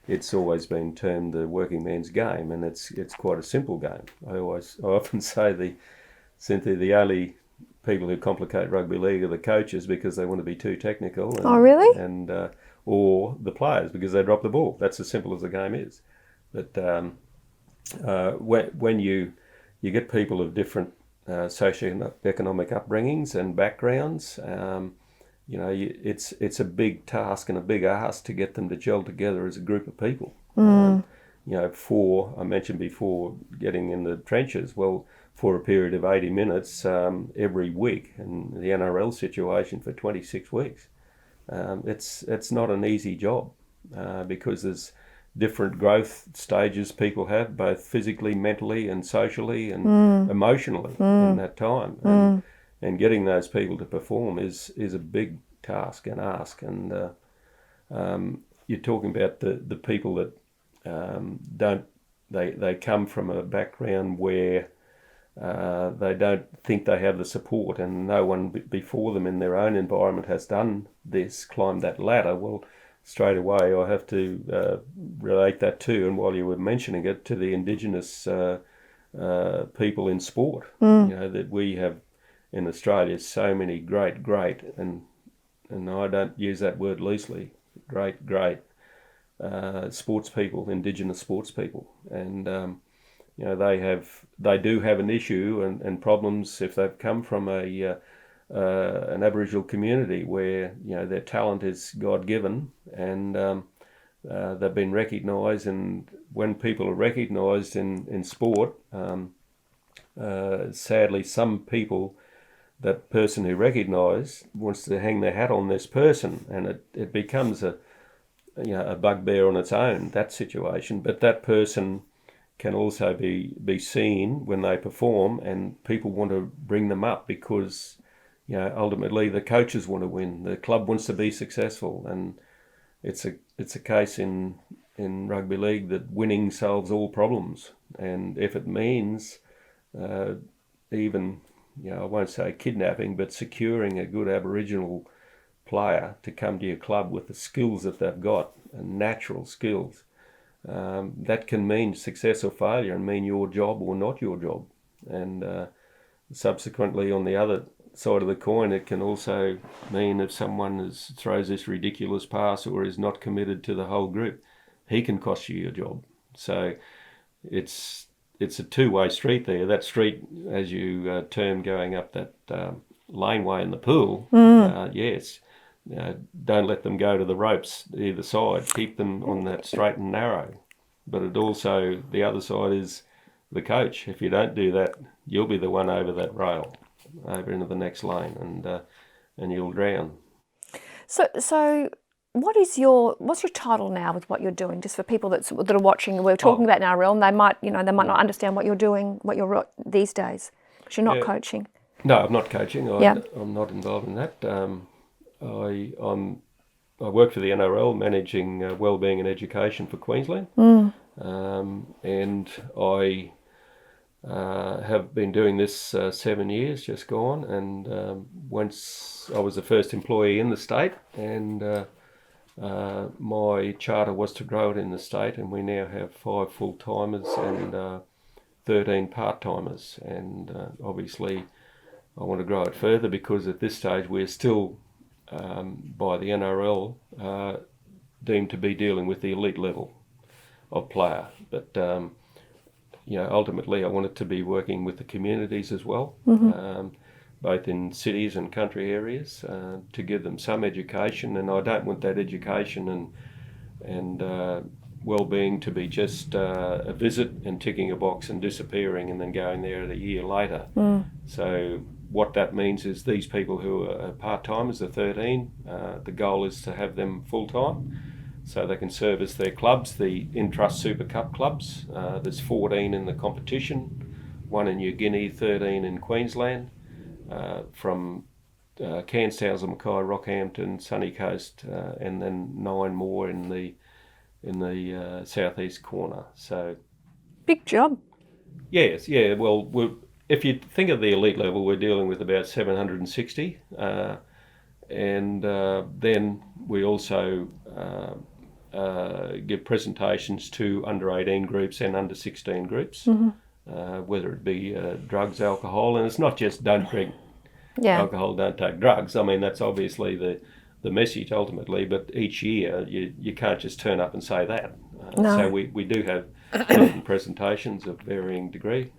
it's always been termed the working man's game, and it's quite a simple game. I often say Cynthia, the only people who complicate rugby league are the coaches, because they want to be too technical. And, oh, really? And or the players, because they drop the ball. That's as simple as the game is. But when you get people of different socioeconomic upbringings and backgrounds, you know, it's a big task and a big ask to get them to gel together as a group of people. You know, I mentioned before, getting in the trenches, well, for a period of 80 minutes every week, and the NRL situation for 26 weeks. It's not an easy job, because there's different growth stages people have, both physically, mentally and socially and emotionally in that time. And getting those people to perform is a big task and ask. And you're talking about the people that they come from a background where they don't think they have the support, and no one before them in their own environment has done this, climbed that ladder. Well, straight away I have to relate that to, and while you were mentioning it, to the Indigenous people in sport. You know, that we have in Australia so many great, and I don't use that word loosely, great sports people, Indigenous sports people. And you know, they do have an issue and problems if they've come from an Aboriginal community where, you know, their talent is God-given, and they've been recognised. And when people are recognised in sport, sadly, some people, that person who recognised wants to hang their hat on this person, and it becomes a bugbear on its own, that situation. But that person can also be seen when they perform, and people want to bring them up because, you know, ultimately the coaches want to win, the club wants to be successful, and it's a case in rugby league that winning solves all problems. And if it means even, you know, I won't say kidnapping, but securing a good Aboriginal player to come to your club with the skills that they've got, and natural skills, that can mean success or failure, and mean your job or not your job. And subsequently, on the other side of the coin, it can also mean if someone throws this ridiculous pass or is not committed to the whole group, he can cost you your job. So it's a two-way street there. That street, as you term going up that laneway in the pool, yes, don't let them go to the ropes either side. Keep them on that straight and narrow. But it also, the other side is the coach. If you don't do that, you'll be the one over that rail, over into the next lane, and you'll drown. So what's your title now with what you're doing? Just for people that are watching, we're talking about NRL, and they might not understand what you're doing, these days, because you're not coaching. No, I'm not coaching. I'm not involved in that. I work for the NRL, managing wellbeing and education for Queensland, and I have been doing this 7 years, just gone. And once I was the first employee in the state, and my charter was to grow it in the state, and we now have 5 full-timers and 13 part-timers. And obviously, I want to grow it further because at this stage we're still, by the NRL, deemed to be dealing with the elite level of player. But ultimately I want it to be working with the communities as well, both in cities and country areas, to give them some education. And I don't want that education and well-being to be just a visit and ticking a box and disappearing and then going there a year later. So what that means is these people who are part-timers, the 13, the goal is to have them full-time so they can service their clubs, the in-trust Super Cup clubs. There's 14 in the competition, 1 in New Guinea, 13 in Queensland, from Cairns, Townsville, Mackay, Rockhampton, Sunny Coast, and then 9 more in the southeast corner. So big job. Yes, yeah. Well, if you think of the elite level, we're dealing with about 760, and then we also give presentations to under 18 groups and under 16 groups, whether it be drugs, alcohol, and it's not just don't drink alcohol, don't take drugs. I mean, that's obviously the message ultimately, but each year you can't just turn up and say that. No. So we do have certain presentations of varying degree.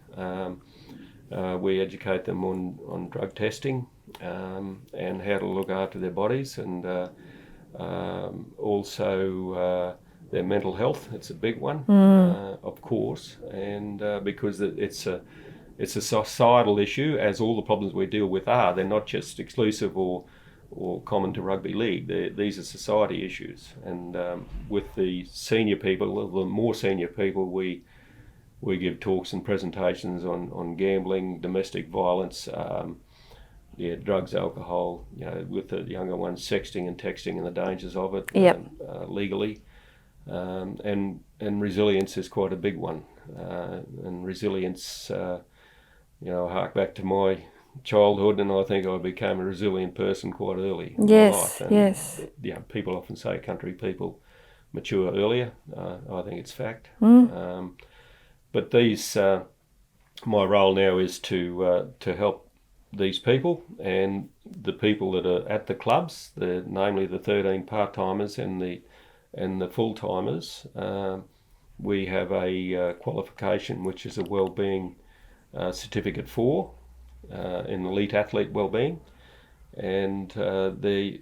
We educate them on drug testing and how to look after their bodies, and also their mental health. It's a big one, of course, and because it's a societal issue, as all the problems we deal with are. They're not just exclusive or common to rugby league. These are society issues, and with the senior people, the more senior people, we give talks and presentations on gambling, domestic violence, drugs, alcohol, with the younger ones, sexting and texting and the dangers of it, legally. And resilience is quite a big one. And resilience, I hark back to my childhood, and I think I became a resilient person quite early in my life. And, yes. People often say country people mature earlier. I think it's fact. But these, my role now is to help these people and the people that are at the clubs, namely the 13 part-timers and the full-timers. We have a qualification which is a wellbeing certificate for in elite athlete wellbeing, and they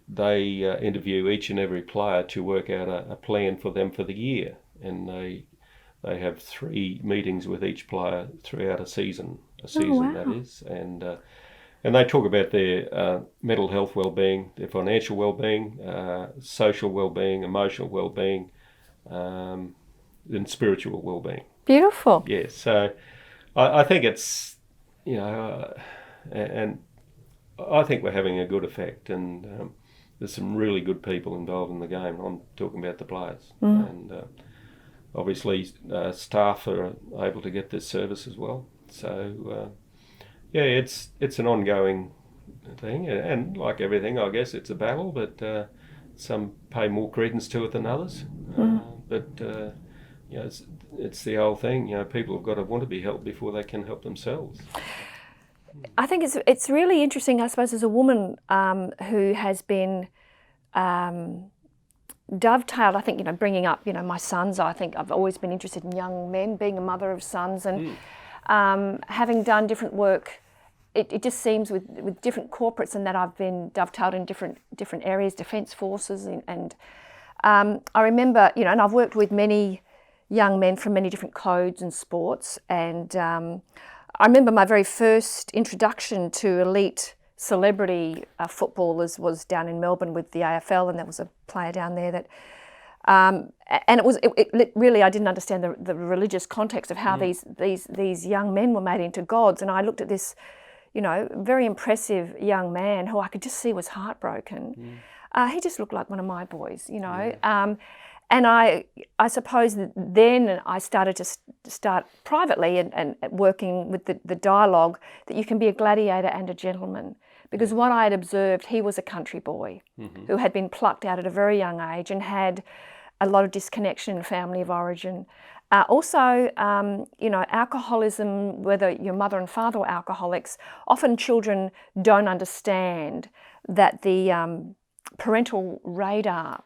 interview each and every player to work out a plan for them for the year, and they have 3 meetings with each player throughout a season. Wow. That is, and they talk about their mental health well-being, their financial well-being, social well-being, emotional well-being, and spiritual well-being. Beautiful. Yes, so I think it's, and I think we're having a good effect, and there's some really good people involved in the game. I'm talking about the players, and obviously staff are able to get this service as well. So it's an ongoing thing, and like everything, I guess it's a battle, but some pay more credence to it than others. But it's the old thing. People have got to want to be helped before they can help themselves. I think it's really interesting, I suppose, as a woman who has been dovetailed, I think, bringing up, my sons. I think I've always been interested in young men, being a mother of sons, and having done different work. It just seems with different corporates and that I've been dovetailed in different areas, defence forces, and I remember, and I've worked with many young men from many different codes and sports, and I remember my very first introduction to elite celebrity footballers was down in Melbourne with the AFL, and there was a player down there that, and it really, I didn't understand the religious context of how these young men were made into gods, and I looked at this, very impressive young man who I could just see was heartbroken. He just looked like one of my boys, and I suppose that then I started to start privately and working with the dialogue that you can be a gladiator and a gentleman. Because what I had observed, he was a country boy who had been plucked out at a very young age and had a lot of disconnection in family of origin. Also, alcoholism, whether your mother and father were alcoholics, often children don't understand that the parental radar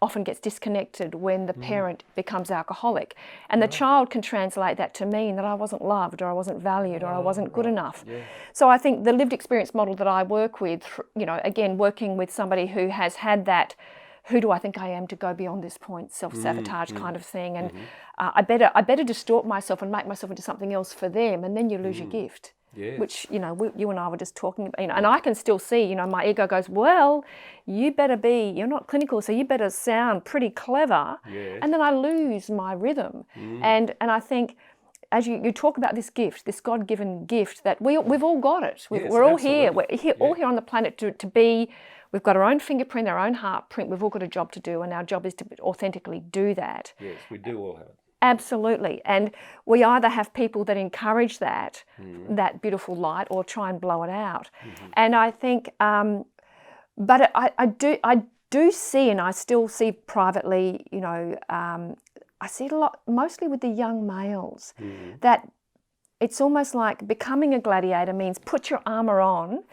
often gets disconnected when the parent becomes alcoholic. And the child can translate that to mean that I wasn't loved, or I wasn't valued, or I wasn't good enough. Yeah. So I think the lived experience model that I work with, again, working with somebody who has had that, who do I think I am to go beyond this point, self-sabotage kind of thing. And I better distort myself and make myself into something else for them, and then you lose your gift. Yes. Which, you and I were just talking about, and I can still see, my ego goes, well, you're not clinical, so you better sound pretty clever. Yes. And then I lose my rhythm. And I think, as you talk about this gift, this God-given gift, that we've all got it. We're all here. We're all here on the planet to be, we've got our own fingerprint, our own heartprint. We've all got a job to do, and our job is to authentically do that. Yes, we do all have it. Absolutely. And we either have people that encourage that beautiful light, or try and blow it out. And I think, but I do see, and I still see privately, I see it a lot, mostly with the young males, that it's almost like becoming a gladiator means put your armour on,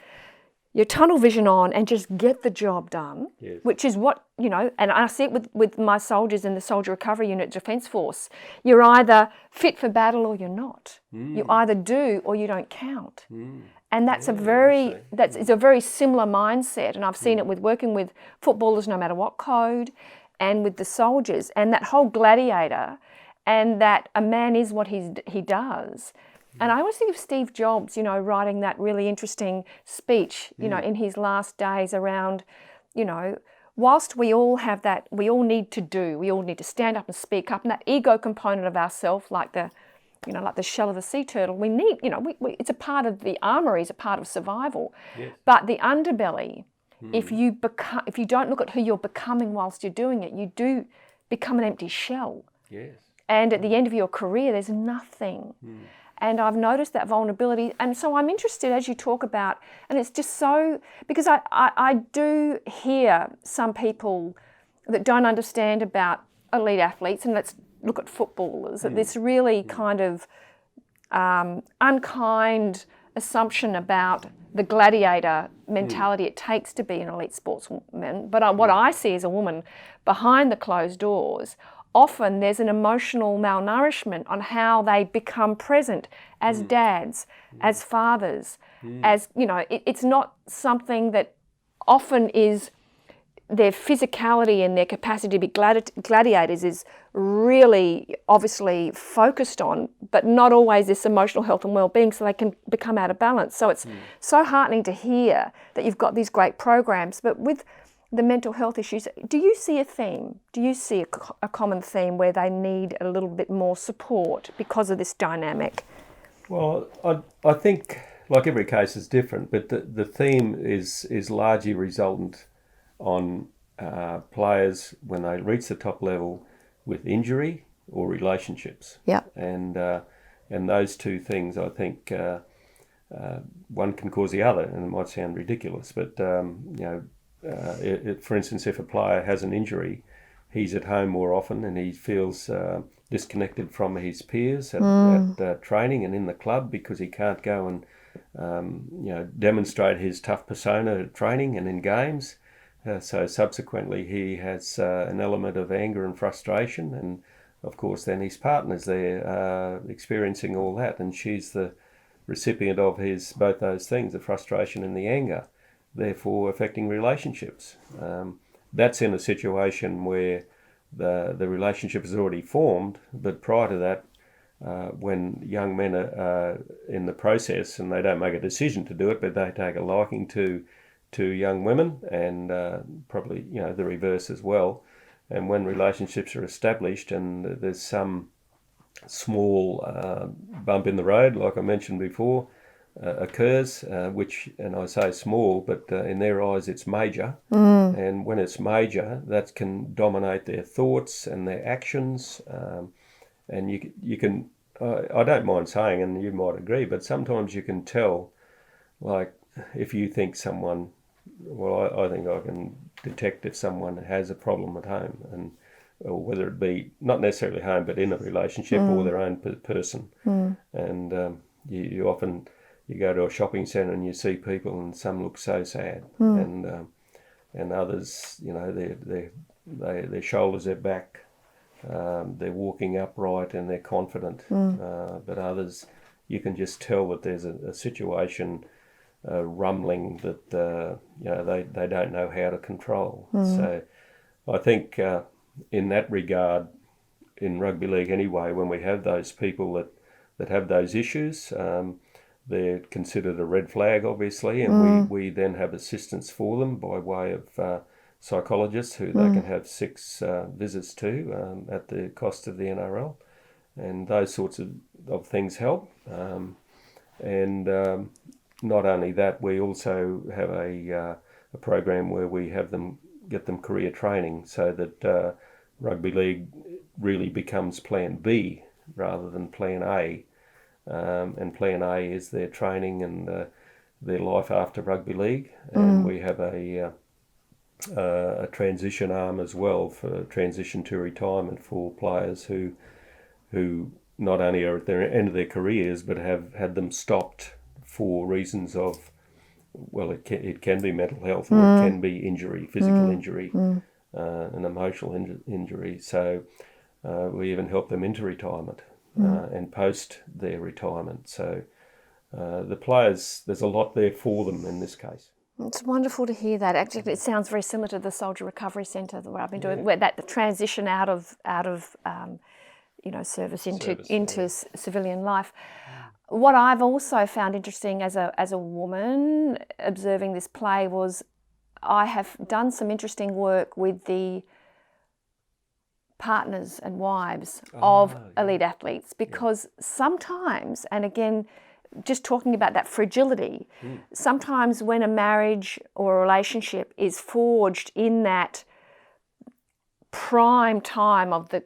your tunnel vision on, and just get the job done, which is what, and I see it with my soldiers in the Soldier Recovery Unit Defence Force. You're either fit for battle or you're not. You either do or you don't count. And that's it's a very similar mindset, and I've seen it with working with footballers no matter what code, and with the soldiers, and that whole gladiator, and that a man is what he does. And I always think of Steve Jobs, writing that really interesting speech, in his last days around, whilst we all have that, we all need to stand up and speak up, and that ego component of ourself, like the shell of the sea turtle, we need, it's a part of the armory, it's a part of survival. Yes. But the underbelly, if you don't look at who you're becoming whilst you're doing it, you do become an empty shell. Yes. And at the end of your career, there's nothing. And I've noticed that vulnerability. And so I'm interested, as you talk about, and it's just so, because I do hear some people that don't understand about elite athletes, and let's look at footballers, that this really kind of unkind assumption about the gladiator mentality it takes to be an elite sportsman. But what I see as a woman behind the closed doors, often there's an emotional malnourishment on how they become present as dads, as fathers, as, it's not something that often is their physicality and their capacity to be gladiators is really obviously focused on, but not always this emotional health and well-being, so they can become out of balance. So it's so heartening to hear that you've got these great programs, but with the mental health issues, do you see a theme? Do you see a common theme where they need a little bit more support because of this dynamic? Well, I think, like every case is different, but the theme is largely resultant on players when they reach the top level with injury or relationships. Yeah. And those two things, I think, one can cause the other, and it might sound ridiculous, but for instance, if a player has an injury, he's at home more often and he feels disconnected from his peers at training and in the club because he can't go demonstrate his tough persona at training and in games. So subsequently he has an element of anger and frustration, and of course then his partner's there experiencing all that, and she's the recipient of both those things, the frustration and the anger, therefore affecting relationships. That's in a situation where the relationship is already formed, but prior to that, when young men are in the process and they don't make a decision to do it, but they take a liking to young women, and probably the reverse as well. And when relationships are established and there's some small bump in the road, like I mentioned before, occurs, which, and I say small, but in their eyes it's major. And when it's major, that can dominate their thoughts and their actions. And you can, I don't mind saying, and you might agree, but sometimes you can tell, like if you think someone, well, I think I can detect if someone has a problem at home, and or whether it be not necessarily home, but in a relationship or their own person. And you often go to a shopping centre and you see people, and some look so sad, and others, their shoulders are back, they're walking upright and they're confident. But others, you can just tell that there's a situation rumbling that they don't know how to control. So I think in that regard, in rugby league anyway, when we have those people that have those issues, they're considered a red flag, obviously, and we then have assistance for them by way of psychologists who they can have 6 visits to at the cost of the NRL, and those sorts of things help. And not only that, we also have a program where we have them get them career training, so that rugby league really becomes Plan B rather than Plan A. And Plan A is their training and their life after rugby league. And we have a transition arm as well for transition to retirement for players who not only are at the end of their careers, but have had them stopped for reasons of, well, it can be mental health, or it can be injury, physical injury, and emotional injury. So we even help them into retirement and post their retirement. So the players, there's a lot there for them in this case. It's wonderful to hear that. Actually, it sounds very similar to the Soldier Recovery Centre that I've been doing, where the transition out of service into civilian life. What I've also found interesting as a woman observing this play was I have done some interesting work with the partners and wives of elite athletes, because sometimes, and again, just talking about that fragility, sometimes when a marriage or a relationship is forged in that prime time of the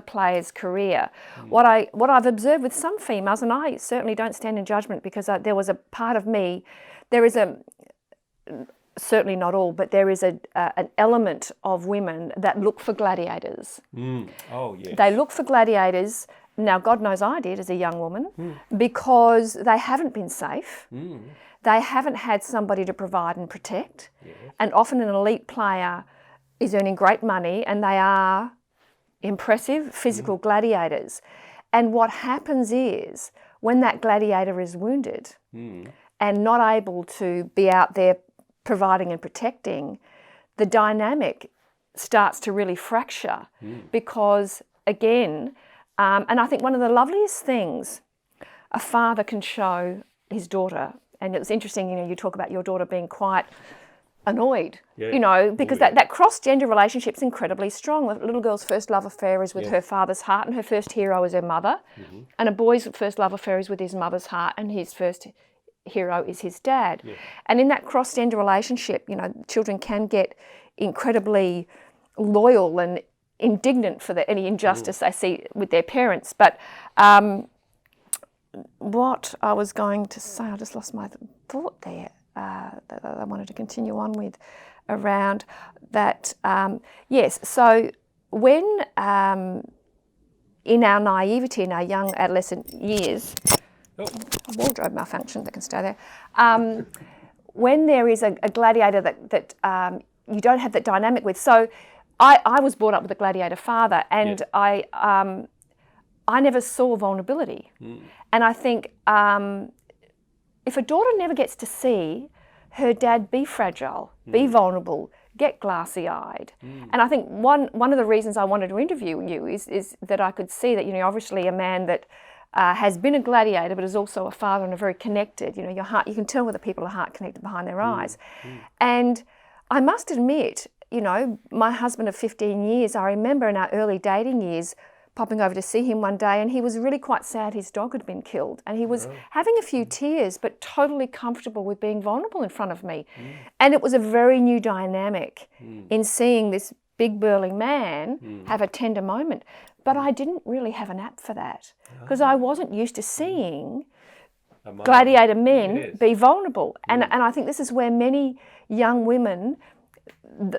player's career, what I've observed with some females, and I certainly don't stand in judgment, because there was a part of me, there is certainly not all, but there is an element of women that look for gladiators. Oh, yes. They look for gladiators. Now, God knows I did as a young woman, because they haven't been safe. They haven't had somebody to provide and protect. Yes. And often an elite player is earning great money, and they are impressive physical gladiators. And what happens is, when that gladiator is wounded and not able to be out there providing and protecting, the dynamic starts to really fracture, because again, and I think one of the loveliest things a father can show his daughter, and it was interesting, you talk about your daughter being quite annoyed, because that cross-gender relationship's incredibly strong. A little girl's first love affair is with her father's heart, and her first hero is her mother. And a boy's first love affair is with his mother's heart, and his first hero is his dad. And in that cross-gender relationship, children can get incredibly loyal and indignant for any injustice they see with their parents. But what I was going to say, I just lost my thought there, that I wanted to continue on with around that. Yes, so when in our naivety, in our young adolescent years, Oh. A wardrobe malfunction that can stay there. When there is a gladiator that you don't have that dynamic with. So I was brought up with a gladiator father, and I never saw vulnerability. And I think if a daughter never gets to see her dad be fragile, be vulnerable, get glassy-eyed. And I think one of the reasons I wanted to interview you is that I could see that, you know, obviously a man that has been a gladiator but is also a father and a very connected, you know, your heart, you can tell whether people are heart connected behind their eyes. And I must admit, you know, my husband of 15 years, I remember in our early dating years popping over to see him one day, and he was really quite sad his dog had been killed, and he was having a few tears but totally comfortable with being vulnerable in front of me. And it was a very new dynamic in seeing this big burly man have a tender moment. But I didn't really have an app for that because I wasn't used to seeing gladiator men be vulnerable. And I think this is where many young women,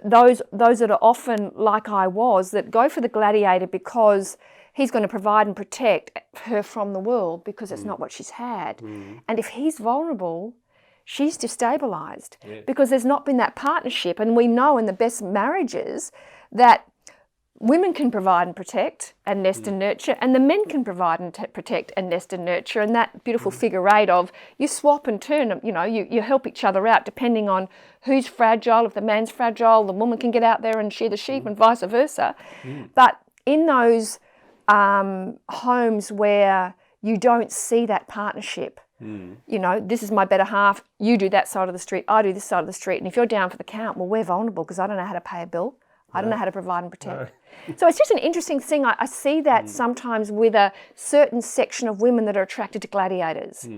those that are often like I was, that go for the gladiator because he's going to provide and protect her from the world because it's not what she's had. And if he's vulnerable, she's destabilised because there's not been that partnership. And we know in the best marriages that women can provide and protect and nest and nurture, and the men can provide and protect and nest and nurture. And that beautiful figure eight of you swap and turn, you know, you help each other out depending on who's fragile. If the man's fragile, the woman can get out there and shear the sheep and vice versa. But in those homes where you don't see that partnership, you know, this is my better half, you do that side of the street, I do this side of the street. And if you're down for the count, well, we're vulnerable because I don't know how to pay a bill. I don't know how to provide and protect. So it's just an interesting thing. I see that sometimes with a certain section of women that are attracted to gladiators.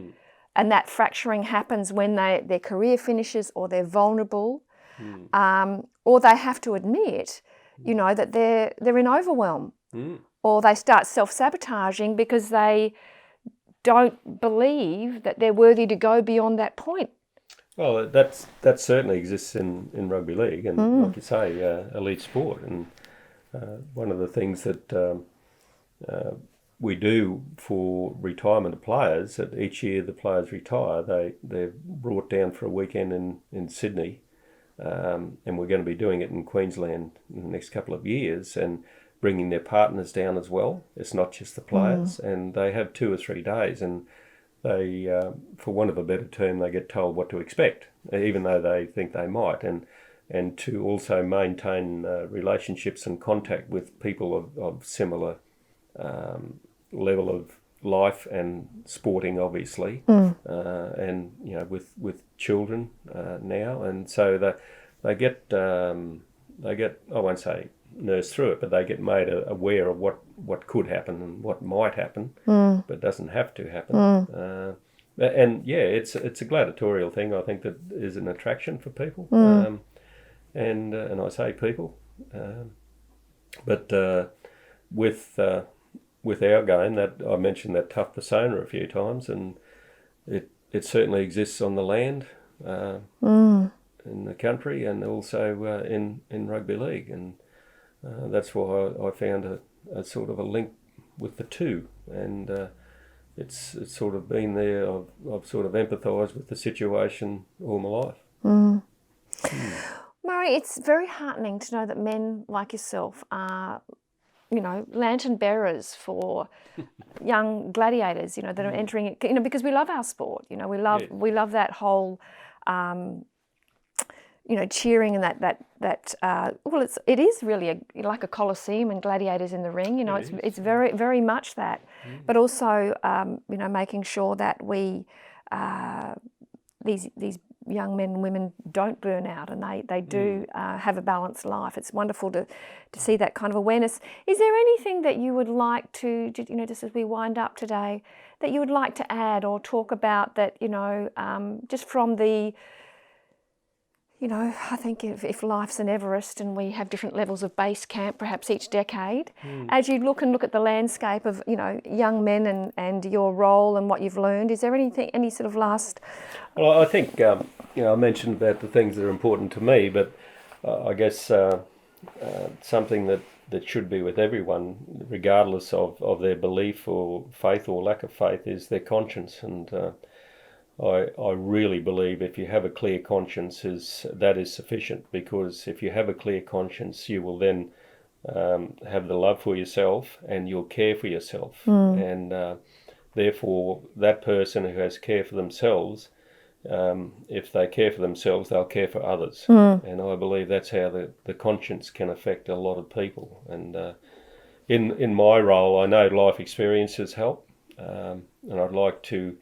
And that fracturing happens when their career finishes, or they're vulnerable, or they have to admit, you know, that they're in overwhelm, or they start self-sabotaging because they don't believe that they're worthy to go beyond that point. Well, that certainly exists in rugby league, and like you say, elite sport. And one of the things that we do for retirement of players, that each year the players retire, they're brought down for a weekend in Sydney, and we're going to be doing it in Queensland in the next couple of years, and bringing their partners down as well. It's not just the players, and they have 2 or 3 days, and they, for want of a better term, they get told what to expect, even though they think they might, and to also maintain relationships and contact with people of similar level of life and sporting, obviously, and you know, with children now, and so they get I won't say nurse through it, but they get made aware of what could happen and what might happen, but doesn't have to happen. And yeah, it's a gladiatorial thing. I think that is an attraction for people, and I say people, but with our game, that I mentioned that tough persona a few times, and it certainly exists on the land, in the country, and also in rugby league, and that's why I found a sort of a link with the two, and it's sort of been there. I've sort of empathised with the situation all my life. Murray, it's very heartening to know that men like yourself are, you know, lantern bearers for young gladiators, you know, that are entering it, you know, because we love our sport, you know, we love that whole, you know, cheering and that well, it is really like a coliseum and gladiators in the ring, you know, it's very, very much that, but also, you know, making sure that we, these young men and women don't burn out, and they do have a balanced life. It's wonderful to see that kind of awareness. Is there anything that you would like to, you know, just as we wind up today, that you would like to add or talk about that, you know, just from the, you know, I think if life's an Everest and we have different levels of base camp, perhaps each decade, as you look at the landscape of, you know, young men and your role and what you've learned, is there any sort of last? Well, I think, you know, I mentioned about the things that are important to me, but I guess something that should be with everyone, regardless of their belief or faith or lack of faith, is their conscience. And I really believe if you have a clear conscience, that is sufficient, because if you have a clear conscience, you will then have the love for yourself and you'll care for yourself. And therefore, that person who has care for themselves, if they care for themselves, they'll care for others. And I believe that's how the conscience can affect a lot of people. And in my role, I know life experiences help, and I'd like to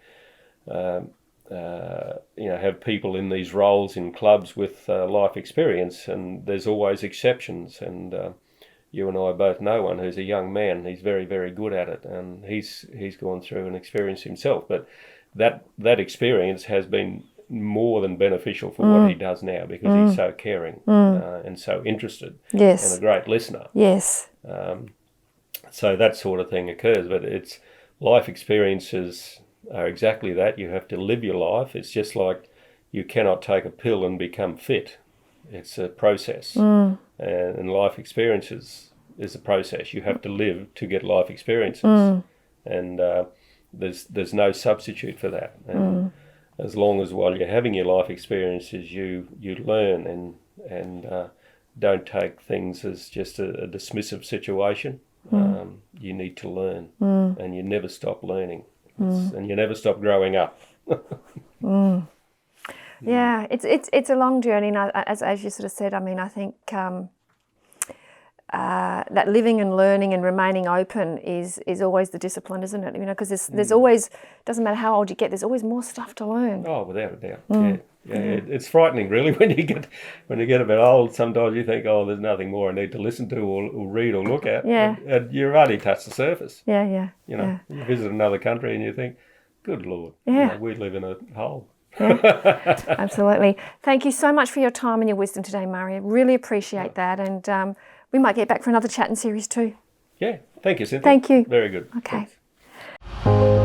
have people in these roles in clubs with life experience, and there's always exceptions. And you and I both know one who's a young man. He's very, very good at it, and he's gone through an experience himself. But that experience has been more than beneficial for what he does now, because he's so caring and so interested, Yes. and a great listener. Yes. So that sort of thing occurs. But it's life experiences are exactly that. You have to live your life. It's just like you cannot take a pill and become fit. It's a process. And life experiences is a process. You have to live to get life experiences. And there's no substitute for that. And as long as while you're having your life experiences, you learn and don't take things as just a dismissive situation. You need to learn, and you never stop learning. And you never stop growing up. Yeah, it's a long journey, and as you sort of said, I mean, I think that living and learning and remaining open is always the discipline, isn't it? You know, because there's always, doesn't matter how old you get, there's always more stuff to learn. Oh, without a doubt. It's frightening, really, when you get a bit old. Sometimes you think, oh, there's nothing more I need to listen to or read or look at. Yeah. And you've only touched the surface. Yeah. You visit another country and you think, good Lord, we live in a hole. Yeah, absolutely. Thank you so much for your time and your wisdom today, Murray. I really appreciate that, and we might get back for another chat in series 2. Yeah, thank you, Cynthia. Thank you. Very good. Okay. Thanks.